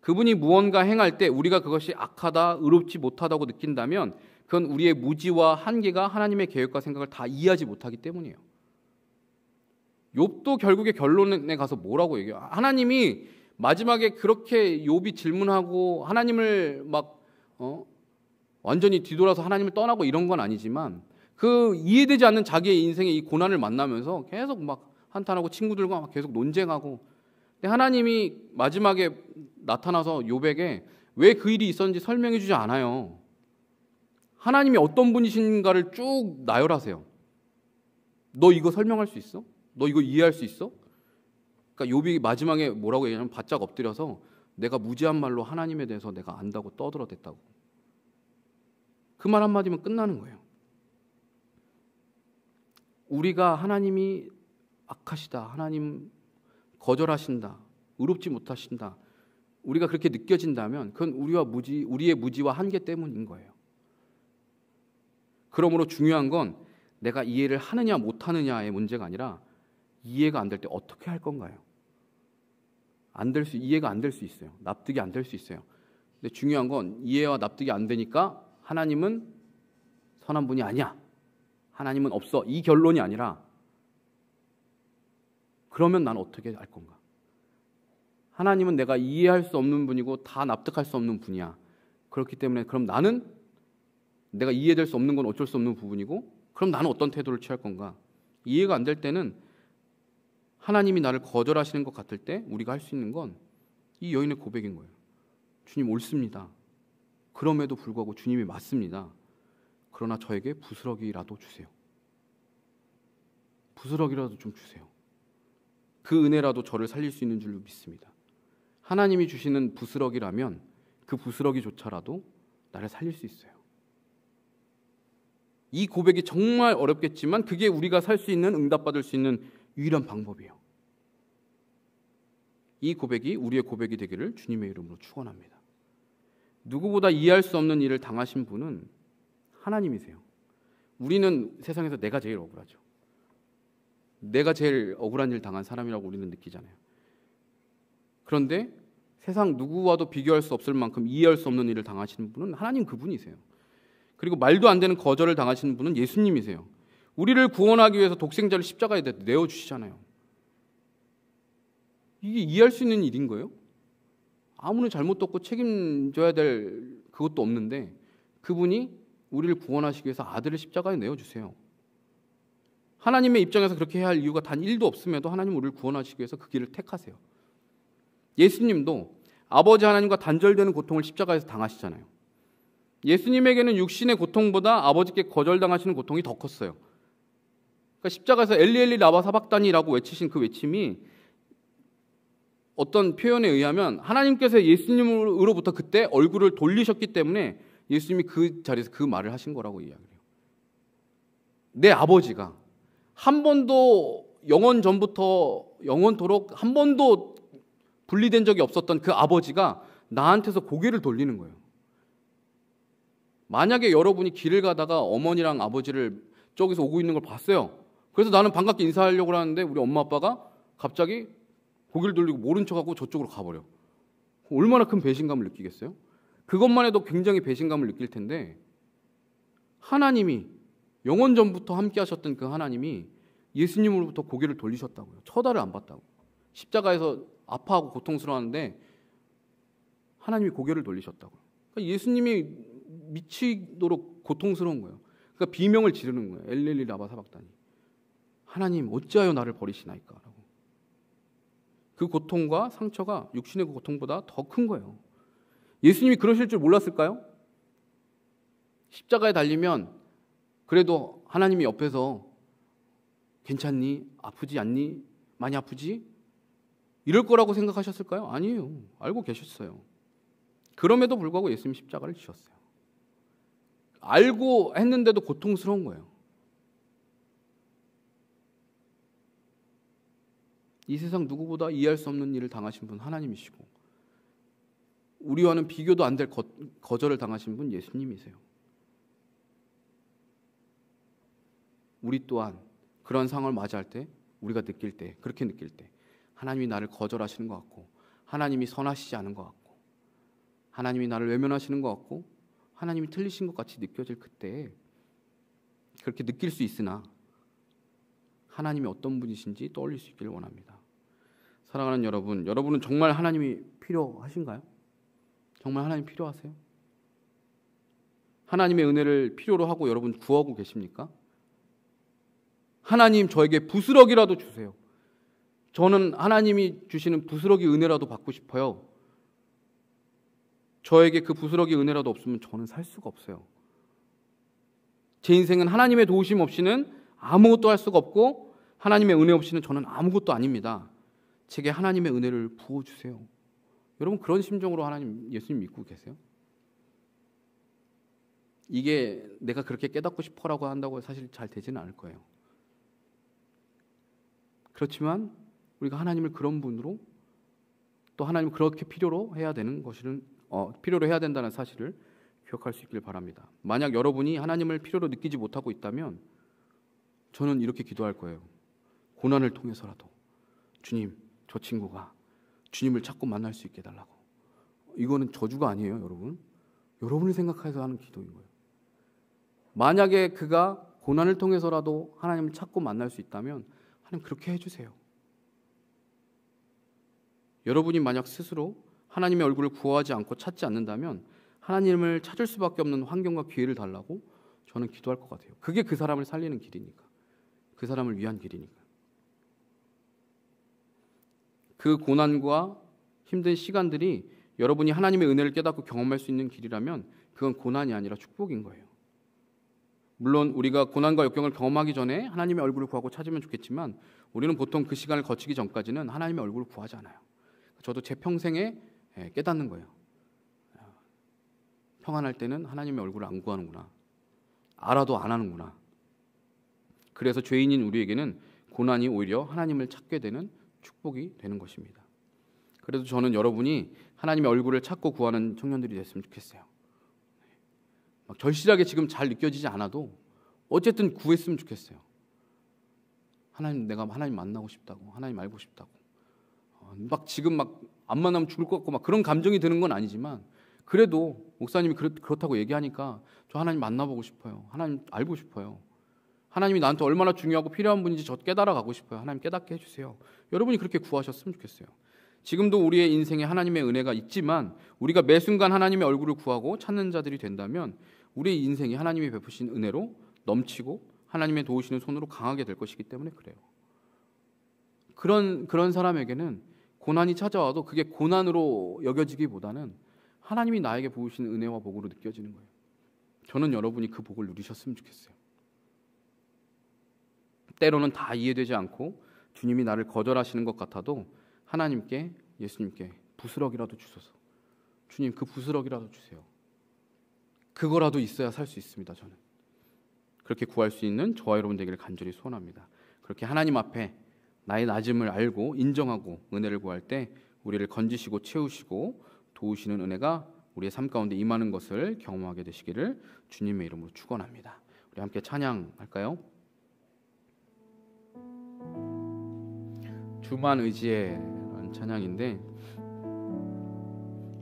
그분이 무언가 행할 때 우리가 그것이 악하다, 의롭지 못하다고 느낀다면 그건 우리의 무지와 한계가 하나님의 계획과 생각을 다 이해하지 못하기 때문이에요. 욥도 결국에 결론에 가서 뭐라고 얘기해요? 하나님이 마지막에 그렇게 욥이 질문하고 하나님을 완전히 뒤돌아서 하나님을 떠나고 이런 건 아니지만, 그 이해되지 않는 자기의 인생의 이 고난을 만나면서 계속 한탄하고 친구들과 계속 논쟁하고, 근데 하나님이 마지막에 나타나서 욥에게 왜 그 일이 있었는지 설명해 주지 않아요. 하나님이 어떤 분이신가를 쭉 나열하세요. 너 이거 설명할 수 있어? 너 이거 이해할 수 있어? 그러니까 욥이 마지막에 뭐라고 얘기하냐면 바짝 엎드려서 내가 무지한 말로 하나님에 대해서 내가 안다고 떠들어댔다고. 그 말 한마디면 끝나는 거예요. 우리가 하나님이 악하시다, 하나님 거절하신다, 의롭지 못하신다, 우리가 그렇게 느껴진다면 그건 우리의 무지와 한계 때문인 거예요. 그러므로 중요한 건 내가 이해를 하느냐 못하느냐의 문제가 아니라 이해가 안 될 때 어떻게 할 건가요? 이해가 안 될 수 있어요. 납득이 안 될 수 있어요. 근데 중요한 건 이해와 납득이 안 되니까 하나님은 선한 분이 아니야, 하나님은 없어, 이 결론이 아니라 그러면 난 어떻게 할 건가? 하나님은 내가 이해할 수 없는 분이고 다 납득할 수 없는 분이야. 그렇기 때문에 그럼 나는 내가 이해될 수 없는 건 어쩔 수 없는 부분이고, 그럼 나는 어떤 태도를 취할 건가? 이해가 안 될 때는 하나님이 나를 거절하시는 것 같을 때 우리가 할 수 있는 건 이 여인의 고백인 거예요. 주님 옳습니다. 그럼에도 불구하고 주님이 맞습니다. 그러나 저에게 부스러기라도 주세요. 부스러기라도 좀 주세요. 그 은혜라도 저를 살릴 수 있는 줄로 믿습니다. 하나님이 주시는 부스러기라면 그 부스러기조차라도 나를 살릴 수 있어요. 이 고백이 정말 어렵겠지만 그게 우리가 살 수 있는, 응답받을 수 있는 유일한 방법이에요. 이 고백이 우리의 고백이 되기를 주님의 이름으로 축원합니다. 누구보다 이해할 수 없는 일을 당하신 분은 하나님이세요. 우리는 세상에서 내가 제일 억울하죠. 내가 제일 억울한 일 당한 사람이라고 우리는 느끼잖아요. 그런데 세상 누구와도 비교할 수 없을 만큼 이해할 수 없는 일을 당하시는 분은 하나님 그분이세요. 그리고 말도 안 되는 거절을 당하시는 분은 예수님이세요. 우리를 구원하기 위해서 독생자를 십자가에 내어주시잖아요. 이게 이해할 수 있는 일인 거예요? 아무런 잘못도 없고 책임져야 될 그것도 없는데 그분이 우리를 구원하시기 위해서 아들을 십자가에 내어주세요. 하나님의 입장에서 그렇게 해야 할 이유가 단 1도 없음에도 하나님 우리를 구원하시기 위해서 그 길을 택하세요. 예수님도 아버지 하나님과 단절되는 고통을 십자가에서 당하시잖아요. 예수님에게는 육신의 고통보다 아버지께 거절당하시는 고통이 더 컸어요. 그러니까 십자가에서 엘리 엘리 라마 사박다니라고 외치신 그 외침이 어떤 표현에 의하면 하나님께서 예수님으로부터 그때 얼굴을 돌리셨기 때문에 예수님이 그 자리에서 그 말을 하신 거라고 이야기해요. 내 아버지가 한 번도 영원 전부터 영원토록 한 번도 분리된 적이 없었던 그 아버지가 나한테서 고개를 돌리는 거예요. 만약에 여러분이 길을 가다가 어머니랑 아버지를 저기서 오고 있는 걸 봤어요. 그래서 나는 반갑게 인사하려고 하는데 우리 엄마 아빠가 갑자기 고개를 돌리고 모른 척하고 저쪽으로 가버려. 얼마나 큰 배신감을 느끼겠어요? 그것만 해도 굉장히 배신감을 느낄 텐데 하나님이 영원 전부터 함께 하셨던 그 하나님이 예수님으로부터 고개를 돌리셨다고요. 쳐다를 안 봤다고. 십자가에서 아파하고 고통스러웠는데 하나님이 고개를 돌리셨다고요. 그러니까 예수님이 미치도록 고통스러운 거예요. 그러니까 비명을 지르는 거예요. 엘렐리 라바 사박다니. 하나님 어찌하여 나를 버리시나이까? 라고. 그 고통과 상처가 육신의 고통보다 더 큰 거예요. 예수님이 그러실 줄 몰랐을까요? 십자가에 달리면 그래도 하나님이 옆에서 괜찮니? 아프지 않니? 많이 아프지? 이럴 거라고 생각하셨을까요? 아니에요. 알고 계셨어요. 그럼에도 불구하고 예수님이 십자가를 지셨어요. 알고 했는데도 고통스러운 거예요. 이 세상 누구보다 이해할 수 없는 일을 당하신 분 하나님이시고 우리와는 비교도 안 될 거절을 당하신 분 예수님이세요. 우리 또한 그런 상황을 맞이할 때 우리가 느낄 때 그렇게 느낄 때 하나님이 나를 거절하시는 것 같고 하나님이 선하시지 않은 것 같고 하나님이 나를 외면하시는 것 같고 하나님이 틀리신 것 같이 느껴질 그때 그렇게 느낄 수 있으나 하나님이 어떤 분이신지 떠올릴 수 있기를 원합니다. 사랑하는 여러분, 여러분은 정말 하나님이 필요하신가요? 정말 하나님 필요하세요? 하나님의 은혜를 필요로 하고 여러분 구하고 계십니까? 하나님 저에게 부스러기라도 주세요. 저는 하나님이 주시는 부스러기 은혜라도 받고 싶어요. 저에게 그 부스러기 은혜라도 없으면 저는 살 수가 없어요. 제 인생은 하나님의 도우심 없이는 아무것도 할 수가 없고 하나님의 은혜 없이는 저는 아무것도 아닙니다. 제게 하나님의 은혜를 부어주세요. 여러분 그런 심정으로 하나님 예수님 믿고 계세요? 이게 내가 그렇게 깨닫고 싶어라고 한다고 사실 잘 되지는 않을 거예요. 그렇지만 우리가 하나님을 그런 분으로 또 하나님을 그렇게 필요로 해야 되는 것은 필요로 해야 된다는 사실을 기억할 수 있길 바랍니다. 만약 여러분이 하나님을 필요로 느끼지 못하고 있다면 저는 이렇게 기도할 거예요. 고난을 통해서라도 주님, 저 친구가 주님을 찾고 만날 수 있게 해달라고. 이거는 저주가 아니에요, 여러분. 여러분을 생각해서 하는 기도인 거예요. 만약에 그가 고난을 통해서라도 하나님을 찾고 만날 수 있다면 하나님 그렇게 해주세요. 여러분이 만약 스스로 하나님의 얼굴을 구하지 않고 찾지 않는다면 하나님을 찾을 수밖에 없는 환경과 기회를 달라고 저는 기도할 것 같아요. 그게 그 사람을 살리는 길이니까. 그 사람을 위한 길이니까. 그 고난과 힘든 시간들이 여러분이 하나님의 은혜를 깨닫고 경험할 수 있는 길이라면 그건 고난이 아니라 축복인 거예요. 물론 우리가 고난과 역경을 경험하기 전에 하나님의 얼굴을 구하고 찾으면 좋겠지만 우리는 보통 그 시간을 거치기 전까지는 하나님의 얼굴을 구하지 않아요. 저도 제 평생에 깨닫는 거예요. 평안할 때는 하나님의 얼굴을 안 구하는구나. 알아도 안 하는구나. 그래서 죄인인 우리에게는 고난이 오히려 하나님을 찾게 되는 축복이 되는 것입니다. 그래도 저는 여러분이 하나님의 얼굴을 찾고 구하는 청년들이 됐으면 좋겠어요. 막 절실하게 지금 잘 느껴지지 않아도 어쨌든 구했으면 좋겠어요. 하나님, 내가 하나님 만나고 싶다고, 하나님 알고 싶다고. 막 지금 막 안 만나면 죽을 것 같고 막 그런 감정이 드는 건 아니지만, 그래도 목사님이 그렇다고 얘기하니까 저 하나님 만나보고 싶어요. 하나님 알고 싶어요. 하나님이 나한테 얼마나 중요하고 필요한 분인지 저 깨달아 가고 싶어요. 하나님 깨닫게 해주세요. 여러분이 그렇게 구하셨으면 좋겠어요. 지금도 우리의 인생에 하나님의 은혜가 있지만 우리가 매 순간 하나님의 얼굴을 구하고 찾는 자들이 된다면 우리의 인생이 하나님이 베푸신 은혜로 넘치고 하나님의 도우시는 손으로 강하게 될 것이기 때문에 그래요. 그런 사람에게는 고난이 찾아와도 그게 고난으로 여겨지기보다는 하나님이 나에게 부으시는 은혜와 복으로 느껴지는 거예요. 저는 여러분이 그 복을 누리셨으면 좋겠어요. 때로는 다 이해되지 않고 주님이 나를 거절하시는 것 같아도 하나님께, 예수님께 부스럭이라도 주소서. 주님, 그 부스럭이라도 주세요. 그거라도 있어야 살 수 있습니다. 저는 그렇게 구할 수 있는 저와 여러분 되기를 간절히 소원합니다. 그렇게 하나님 앞에 나의 낮음을 알고 인정하고 은혜를 구할 때 우리를 건지시고 채우시고 도우시는 은혜가 우리의 삶 가운데 임하는 것을 경험하게 되시기를 주님의 이름으로 축원합니다. 우리 함께 찬양할까요? 주만 의지해라는 찬양인데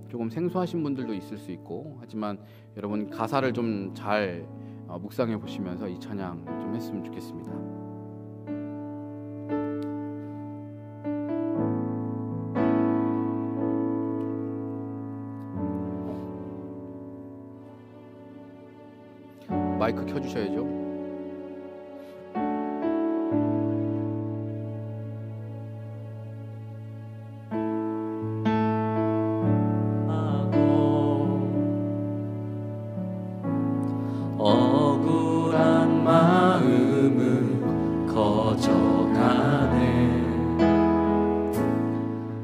조금 생소하신 분들도 있을 수 있고 하지만 여러분 가사를 좀 잘 묵상해 보시면서 이 찬양 좀 했으면 좋겠습니다. 마이크 켜주셔야죠. 억울한 마음은 커져가네.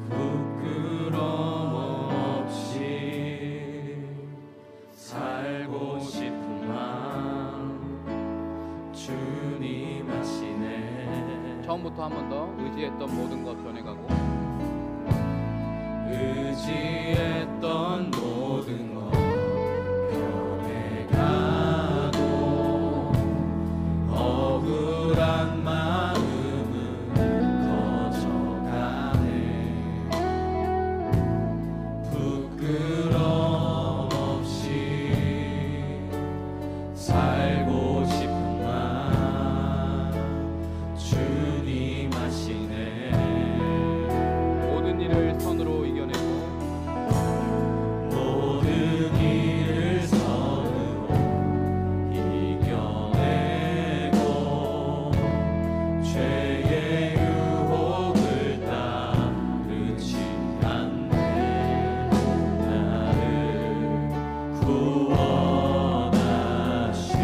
부끄러움 없이 살고 싶은 마음 주님 아시네. 처음부터 한 번 더. 의지했던 모든 것 변해가고, 의지했던 모든 것 변해가고, 억울한 마음은 커져가네. 부끄러움 없이 살고 싶은 마음 주님 아시네. 모든 일을 선으로 이겨내고 모든 일을 선으로 이겨내고 죄의 유혹을 따르지 않네. 나를 구원하신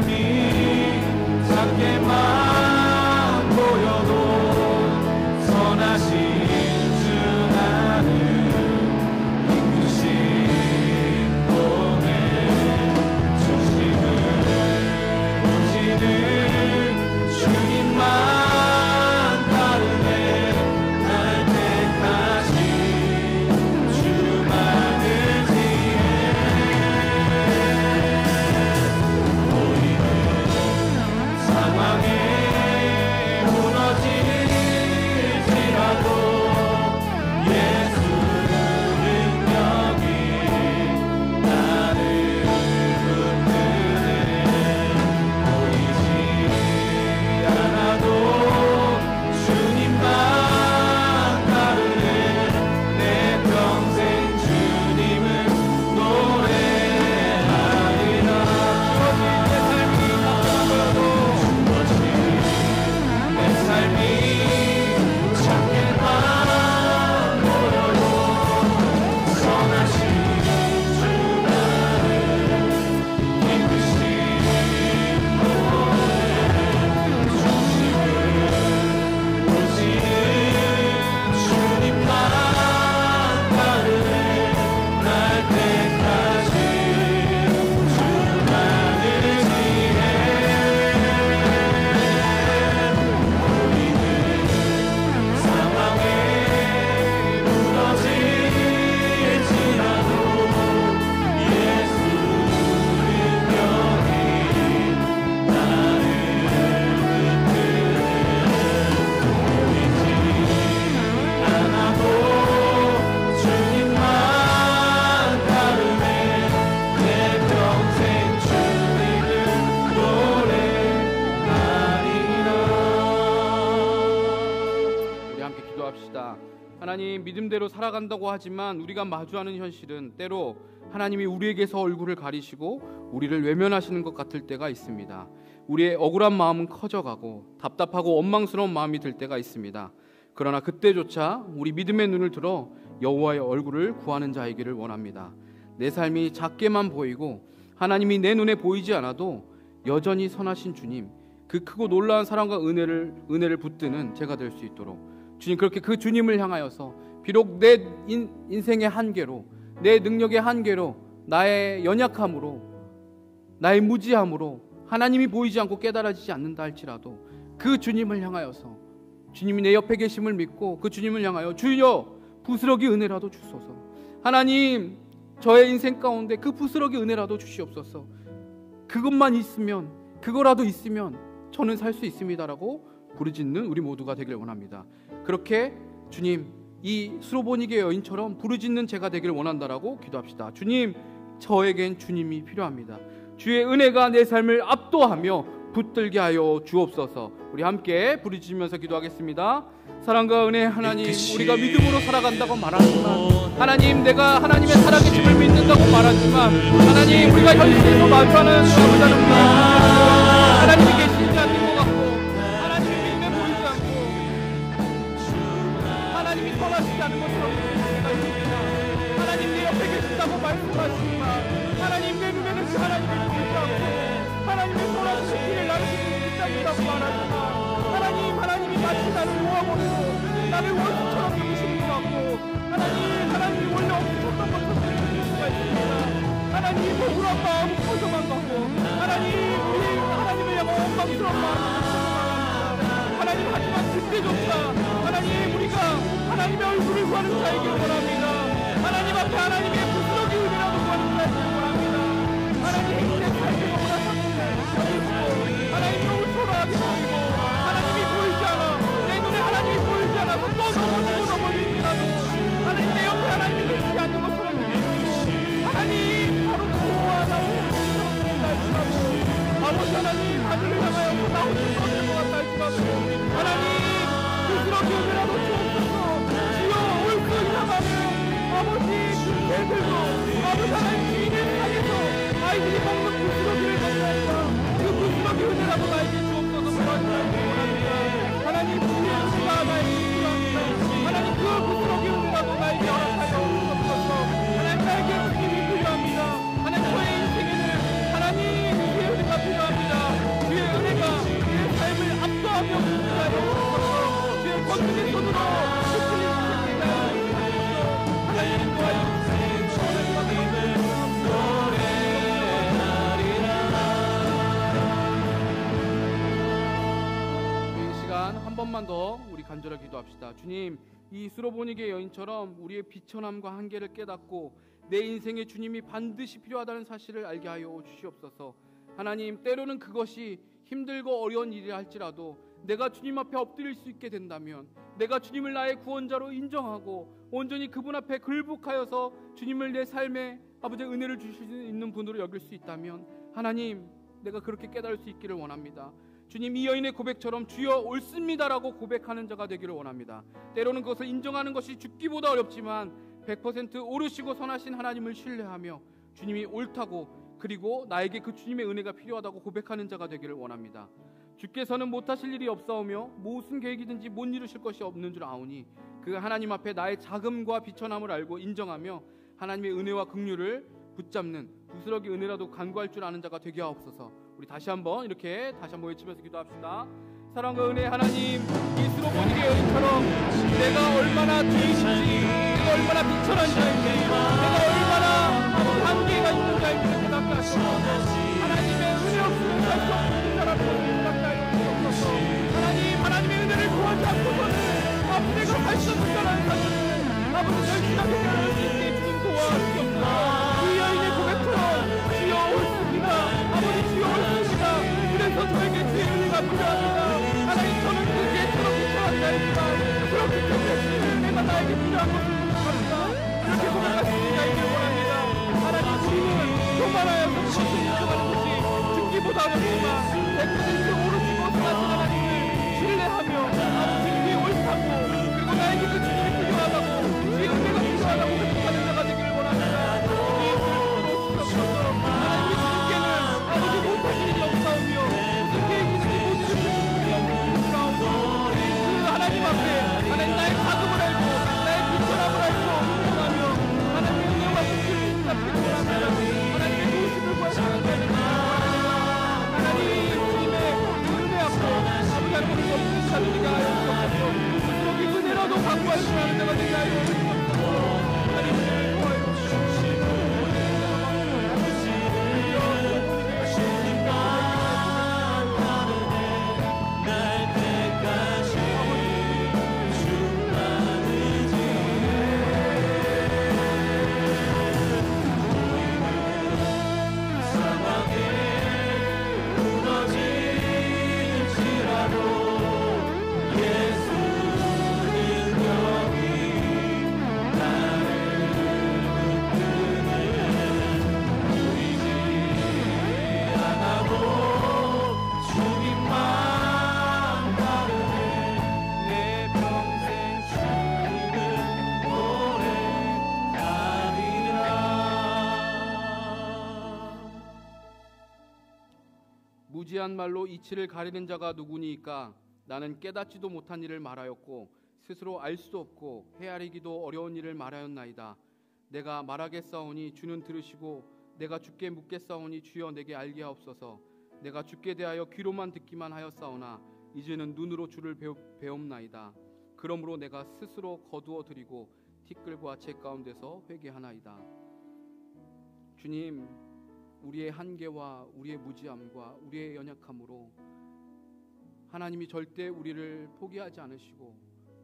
삶이 작게만 보여도 선하신 주 나를 이끄신 몸에 주심을 보시는 주님만 하나님, 믿음대로 살아간다고 하지만 우리가 마주하는 현실은 때로 하나님이 우리에게서 얼굴을 가리시고 우리를 외면하시는 것 같을 때가 있습니다. 우리의 억울한 마음은 커져가고 답답하고 원망스러운 마음이 들 때가 있습니다. 그러나 그때조차 우리 믿음의 눈을 들어 여호와의 얼굴을 구하는 자이기를 원합니다. 내 삶이 작게만 보이고 하나님이 내 눈에 보이지 않아도 여전히 선하신 주님, 그 크고 놀라운 사랑과 은혜를 붙드는 제가 될 수 있도록 주님, 그렇게 그 주님을 향하여서 비록 내 인생의 한계로, 내 능력의 한계로, 나의 연약함으로, 나의 무지함으로 하나님이 보이지 않고 깨달아지지 않는다 할지라도 그 주님을 향하여서, 주님이 내 옆에 계심을 믿고 그 주님을 향하여 주여 부스러기 은혜라도 주소서. 하나님, 저의 인생 가운데 그 부스러기 은혜라도 주시옵소서. 그것만 있으면, 그거라도 있으면 저는 살 수 있습니다라고 부르짖는 우리 모두가 되길 원합니다. 그렇게 주님, 이 수로보니게 여인처럼 부르짖는 제가 되길 원한다라고 기도합시다. 주님, 저에겐 주님이 필요합니다. 주의 은혜가 내 삶을 압도하며 붙들게 하여 주옵소서. 우리 함께 부르짖으면서 기도하겠습니다. 사랑과 은혜 하나님, 우리가 믿음으로 살아간다고 말하지만, 하나님, 내가 하나님의 살아계심을 믿는다고 말하지만, 하나님, 우리가 현실에서 마주하는 아버지는 하나님이 계시지 않는 것 같고, 하나님의 믿음에 보이지 않고, 하나님이 선하시지 않은 것처럼 우리가 있습니다. 하나님, 내 옆에 계신다고 말씀하시지만, 하나님, 내 눈에는 그 하나님을 보이지 않고, 하나님의 선하신 길을 나를 믿지 않는다고 말하지만, 하나님이 마치 나를 모아버리고 나를 원수처럼 여기시는 것 같고, 하나님이 원래 없으셨던 것처럼 여기실 수가 있습니다. 하나님, 억울한 마음이 커져만 가고, 하나님을 향한 원망스러운 마음이 커져만 갑니다. 하나님, 하지만 그때조차 하나님, 우리가 하나님의 얼굴을 구하는 자이길 원합니다. 하나님 앞에 하나님의 부스러기 은혜라도 구하는 자이길 원합니다. 하나님, 내 삶의 너무나 상처를 하나님, 너무 초라하게 보이고 하나님이 보이지 않아, 내 눈에 하나님이 보이지 않아서 또 넘어질지라도 하나님, 내 옆에 하나님이 계시지 않는 것처럼 느끼고, 하나님, 바로 그와 나오고 아버지 하나님, 하늘을 향하여 나 혼자 떠들 것 같다 할지라도 하나님, 부스러기 은혜라도 주옵소서. 주여, 옳고 이상하는 아버지 그 개들도 아버지 하나님 주인을 향해서 아이들이 먹는 부스러기를 먹나이다. 그 부스러기 은혜라도 나에게 주옵소서. 하나님, 주의 은혜가 나에게 필요합니다. 하나님, 그 부스러기 은혜라도 나에게 허락하여 주옵소서. 하나님, 나에게 주님이 필요합니다. 하나님, 저의 인생에는 하나님, 주의 은혜가 필요합니다. 시간 한 번만 더 우리 간절하게 기도합시다. 주님, 이 수로보니게 여인처럼 우리의 비천함과 한계를 깨닫고 내 인생에 주님이 반드시 필요하다는 사실을 알게 하여 주시옵소서. 하나님, 때로는 그것이 힘들고 어려운 일이라 할지라도 내가 주님 앞에 엎드릴 수 있게 된다면, 내가 주님을 나의 구원자로 인정하고 온전히 그분 앞에 굴복하여서 주님을 내 삶에 아버지의 은혜를 주실 수 있는 분으로 여길 수 있다면, 하나님, 내가 그렇게 깨달을 수 있기를 원합니다. 주님, 이 여인의 고백처럼 주여 옳습니다라고 고백하는 자가 되기를 원합니다. 때로는 그것을 인정하는 것이 죽기보다 어렵지만 100% 옳으시고 선하신 하나님을 신뢰하며 주님이 옳다고, 그리고 나에게 그 주님의 은혜가 필요하다고 고백하는 자가 되기를 원합니다. 주께서는 못하실 일이 없사오며 무슨 계획이든지 못 이루실 것이 없는 줄 아오니 그 하나님 앞에 나의 자금과 비천함을 알고 인정하며 하나님의 은혜와 긍휼을 붙잡는 부스러기 은혜라도 간구할 줄 아는 자가 되게 하옵소서. 우리 다시 한번 외치면서 기도합시다. 사랑과 은혜 하나님, 이 수로보니게 여인처럼 내가 얼마나 죄인인지, 내가 얼마나 비천한 자인지, 내가 얼마나 한계가 있는 자인지를 깨닫게 하시옵소서. 하나님의 은혜 없으면 살 수 없는 자라고 깨닫게 하여 주옵소서. 하나님의 은혜를 구하지 않고서는 내가 살 수 없는 자라는 사실을 아버지 절실하게 깨달을 수 있게 주님 도와주옵소서. 이 여인의 고백처럼 주여 옳습니다, 아버지 주여 옳습니다, 그래서 저에게 주의 은혜가 필요합니다. 하나님, 저는 그 예처럼 비천한 자입니다. 그렇기 때문에 내가 나에게 필요한 것을 부탁합니다. 이렇게 고백하시는 자이길 원합니다. 하나님, 우리는 교만하여서 그것을 인정하는 것이 죽기보다 어렵지만 100% 오르시고 선하신 하나님을 신뢰하며 아버지 주의 옳다고, 그리고 나에게 그 주님이 필요하다고, 주의 은혜가 필요하다고 고백하는 자가 되기를 원합니다. 하나님, 주님께는 아버지 못하실 일이 없사오며 무슨 계획이든지 못 이루실 일이 없사오며 그 하나님 앞에 하나님 나의 자금을 알고 나의 비천함을 알고 인정하며 하나님의 은혜와 긍휼을 붙잡기를 원합니다. 하나님의 도우심을 구하시는 자입니다. 하나님, 주님의 은혜 앞에 아버지 하나님을 덮는 자들이가 하여 주옵소서. 여기 은혜라도 강구할 줄 아는 자가 되게 하여 주옵소서. 하나님을 구하여 주옵소서. 무지한 말로 이치를 가리는 자가 누구니까? 나는 깨닫지도 못한 일을 말하였고 스스로 알 수도 없고 헤아리기도 어려운 일을 말하였나이다. 내가 말하겠사오니 주는 들으시고 내가 주께 묻겠사오니 주여 내게 알게 하옵소서. 내가 주께 대하여 귀로만 듣기만 하였사오나 이제는 눈으로 주를 배옵나이다. 그러므로 내가 스스로 거두어 드리고 티끌과 재 가운데서 회개하나이다. 주님, 우리의 한계와 우리의 무지함과 우리의 연약함으로 하나님이 절대 우리를 포기하지 않으시고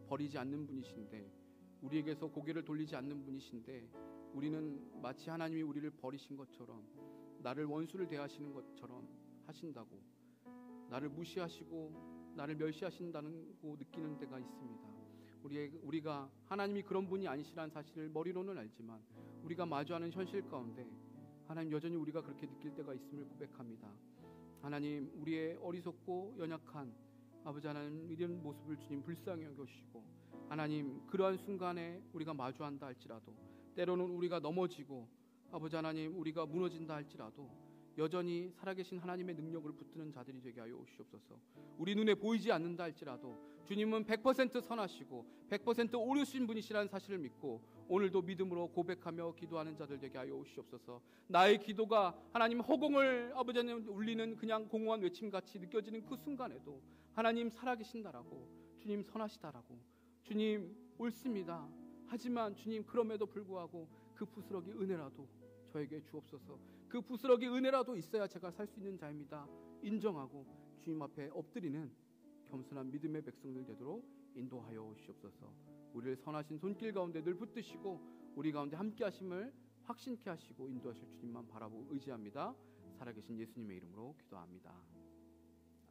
버리지 않는 분이신데, 우리에게서 고개를 돌리지 않는 분이신데, 우리는 마치 하나님이 우리를 버리신 것처럼, 나를 원수를 대하시는 것처럼 하신다고, 나를 무시하시고 나를 멸시하신다고 느끼는 때가 있습니다. 우리가 하나님이 그런 분이 아니시라는 사실을 머리로는 알지만 우리가 마주하는 현실 가운데 하나님, 여전히 우리가 그렇게 느낄 때가 있음을 고백합니다. 하나님, 우리의 어리석고 연약한 아버지 하나님 이런 모습을 주님 불쌍히 여겨주시고, 하나님, 그러한 순간에 우리가 마주한다 할지라도, 때로는 우리가 넘어지고 아버지 하나님 우리가 무너진다 할지라도 여전히 살아계신 하나님의 능력을 붙드는 자들이 되게 하여 주시옵소서. 우리 눈에 보이지 않는다 할지라도 주님은 100% 선하시고 100% 옳으신 분이시라는 사실을 믿고 오늘도 믿음으로 고백하며 기도하는 자들 되게 하여 주시옵소서. 나의 기도가 하나님 허공을 아버지 하나님 울리는 그냥 공허한 외침같이 느껴지는 그 순간에도 하나님 살아계신다라고, 주님 선하시다라고, 주님 옳습니다 하지만 주님 그럼에도 불구하고 그 부스러기 은혜라도 저에게 주옵소서. 그 부스러기 은혜라도 있어야 제가 살 수 있는 자입니다 인정하고 주님 앞에 엎드리는 겸손한 믿음의 백성들 되도록 인도하여 오시옵소서. 우리를 선하신 손길 가운데 늘 붙드시고 우리 가운데 함께 하심을 확신케 하시고 인도하실 주님만 바라보고 의지합니다. 살아계신 예수님의 이름으로 기도합니다.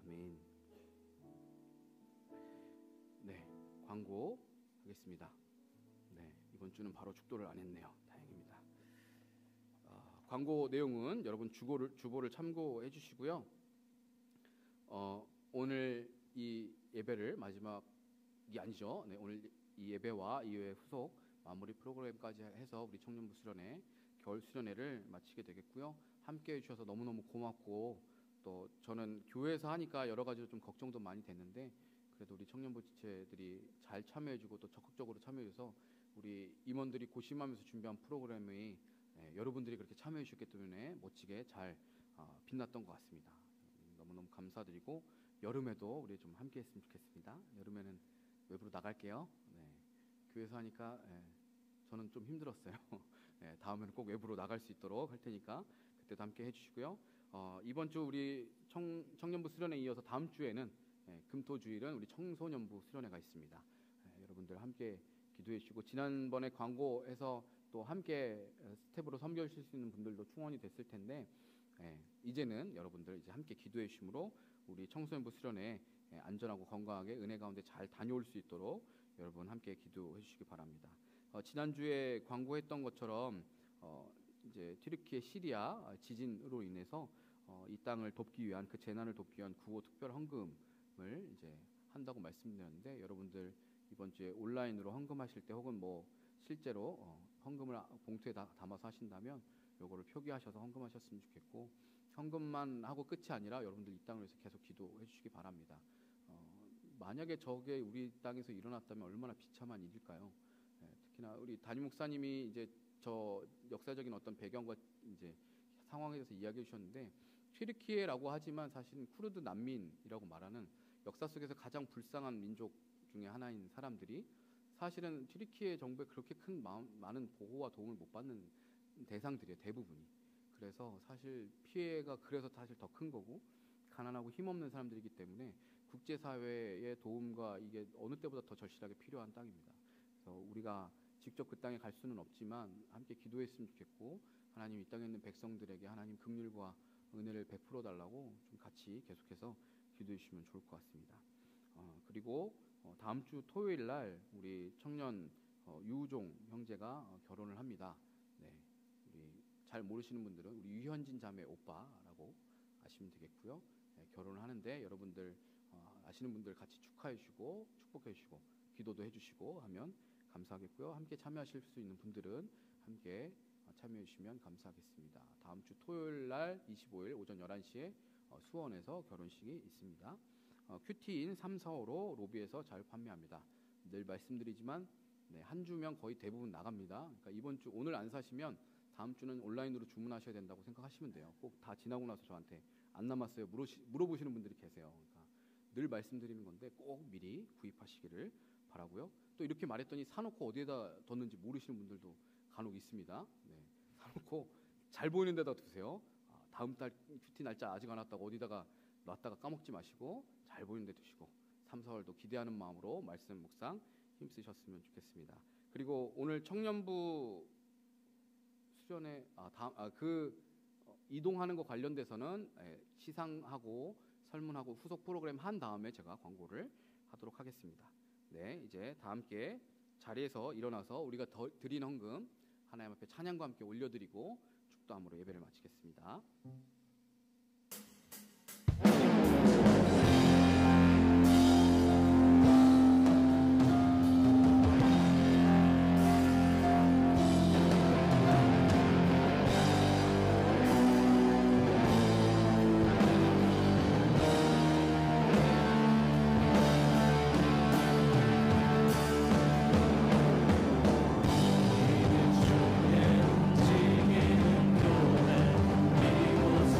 아멘. 네, 광고 하겠습니다. 네, 이번 주는 바로 축도를 안 했네요. 다행입니다. 광고 내용은 여러분 주보를 참고해 주시고요. 오늘 이 예배를 마지막이 아니죠. 네, 오늘 이 예배와 이후의 후속 마무리 프로그램까지 해서 우리 청년부 수련회 겨울 수련회를 마치게 되겠고요. 함께해 주셔서 너무너무 고맙고, 또 저는 교회에서 하니까 여러 가지로 좀 걱정도 많이 됐는데 그래도 우리 청년부 지체들이 잘 참여해주고 또 적극적으로 참여해서 우리 임원들이 고심하면서 준비한 프로그램이 여러분들이 그렇게 참여해 주셨기 때문에 멋지게 잘 빛났던 것 같습니다. 너무너무 감사드리고 여름에도 우리 좀 함께 했으면 좋겠습니다. 여름에는 외부로 나갈게요. 네, 교회에서 하니까 저는 좀 힘들었어요. 다음에는 꼭 외부로 나갈 수 있도록 할 테니까 그때도 함께 해주시고요. 이번 주 우리 청년부 수련회에 이어서 다음 주에는 금토주일은 우리 청소년부 수련회가 있습니다. 여러분들 함께 기도해 주시고, 지난번에 광고에서 또 함께 스텝으로 섬겨 주실 수 있는 분들도 충원이 됐을 텐데 이제는 여러분들 이제 함께 기도해 주심으로 우리 청소년부 수련회 안전하고 건강하게 은혜 가운데 잘 다녀올 수 있도록 여러분 함께 기도해 주시기 바랍니다. 지난주에 광고했던 것처럼 이제 튀르키예 시리아 지진으로 인해서 이 땅을 돕기 위한, 그 재난을 돕기 위한 구호 특별 헌금을 이제 한다고 말씀드렸는데, 여러분들 이번 주에 온라인으로 헌금하실 때 혹은 뭐 실제로 헌금을 봉투에 담아서 하신다면 요거를 표기하셔서 헌금하셨으면 좋겠고, 헌금만 하고 끝이 아니라 여러분들 이 땅을 위해서 계속 기도해 주시기 바랍니다. 만약에 저게 우리 땅에서 일어났다면 얼마나 비참한 일일까요? 특히나 우리 담임 목사님이 이제 저 역사적인 어떤 배경과 이제 상황에 대해서 이야기해 주셨는데, 튀르키예라고 하지만 사실은 쿠르드 난민이라고 말하는 역사 속에서 가장 불쌍한 민족 중에 하나인 사람들이 사실은 튀르키예 정부에 그렇게 큰 많은 보호와 도움을 못 받는 대상들이에요, 대부분이. 그래서 사실 피해가 그래서 사실 더 큰 거고, 가난하고 힘없는 사람들이기 때문에 국제사회의 도움과 이게 어느 때보다 더 절실하게 필요한 땅입니다. 그래서 우리가 직접 그 땅에 갈 수는 없지만 함께 기도했으면 좋겠고, 하나님 이 땅에 있는 백성들에게 하나님 긍휼과 은혜를 베풀어 달라고 좀 같이 계속해서 기도해 주시면 좋을 것 같습니다. 그리고 다음 주 토요일 날 우리 청년 유우종 형제가 결혼을 합니다. 네, 우리 잘 모르시는 분들은 우리 유현진 자매 오빠라고 아시면 되겠고요. 네, 결혼을 하는데 여러분들 아시는 분들 같이 축하해 주시고 축복해 주시고 기도도 해 주시고 하면 감사하겠고요. 함께 참여하실 수 있는 분들은 함께 참여해 주시면 감사하겠습니다. 다음 주 토요일 날 25일 오전 11시에 수원에서 결혼식이 있습니다. 큐티인 3, 4호로 로비에서 자유 판매합니다. 늘 말씀드리지만 한 주면 거의 대부분 나갑니다. 그러니까 이번 주 오늘 안 사시면 다음 주는 온라인으로 주문하셔야 된다고 생각하시면 돼요. 꼭 다 지나고 나서 저한테 안 남았어요 물어보시는 분들이 계세요. 그러니까 늘 말씀드리는 건데 꼭 미리 구입하시기를 바라고요. 또 이렇게 말했더니 사놓고 어디에다 뒀는지 모르시는 분들도 간혹 있습니다. 네, 사놓고 잘 보이는 데다 두세요. 다음 달 큐티 날짜 아직 안 왔다고 어디다가 놨다가 까먹지 마시고 잘 보이는 데 두시고 3, 4월도 기대하는 마음으로 말씀 묵상 힘쓰셨으면 좋겠습니다. 그리고 오늘 청년부 수련회 이동하는 거 관련돼서는 시상하고 설문하고 후속 프로그램 한 다음에 제가 광고를 하도록 하겠습니다. 네, 이제 다 함께 자리에서 일어나서 우리가 드린 헌금 하나님 앞에 찬양과 함께 올려드리고 축도함으로 예배를 마치겠습니다. 움직이는 교회 이곳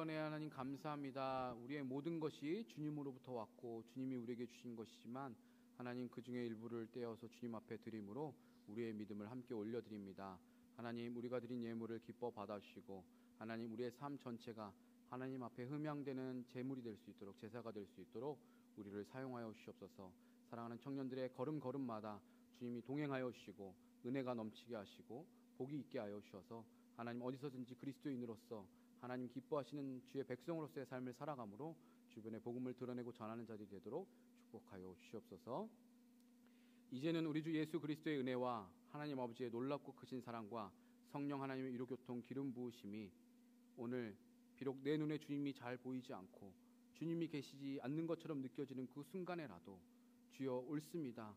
은혜 하나님 감사합니다. 우리의 모든 것이 주님으로부터 왔고 주님이 우리에게 주신 것이지만 하나님 그 중에 일부를 떼어서 주님 앞에 드림으로 우리의 믿음을 함께 올려드립니다. 하나님 우리가 드린 예물을 기뻐 받아주시고 하나님 우리의 삶 전체가 하나님 앞에 흠양되는 제물이 될 수 있도록 제사가 될 수 있도록 우리를 사용하여 주시옵소서. 사랑하는 청년들의 걸음걸음마다 주님이 동행하여 주시고 은혜가 넘치게 하시고 복이 있게 하여 주셔서 하나님 어디서든지 그리스도인으로서 하나님 기뻐하시는 주의 백성으로서의 삶을 살아감으로 주변에 복음을 드러내고 전하는 자들이 되도록 축복하여 주시옵소서. 이제는 우리 주 예수 그리스도의 은혜와 하나님 아버지의 놀랍고 크신 사랑과 성령 하나님의 위로교통 기름 부으심이 오늘 비록 내 눈에 주님이 잘 보이지 않고 주님이 계시지 않는 것처럼 느껴지는 그 순간에라도 주여 옳습니다.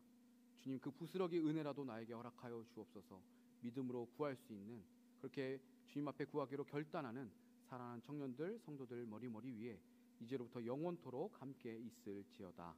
주님 그 부스러기 은혜라도 나에게 허락하여 주옵소서. 믿음으로 구할 수 있는 그렇게 주님 앞에 구하기로 결단하는 사랑하는 청년들 성도들 머리 위에 이제로부터 영원토록 함께 있을지어다.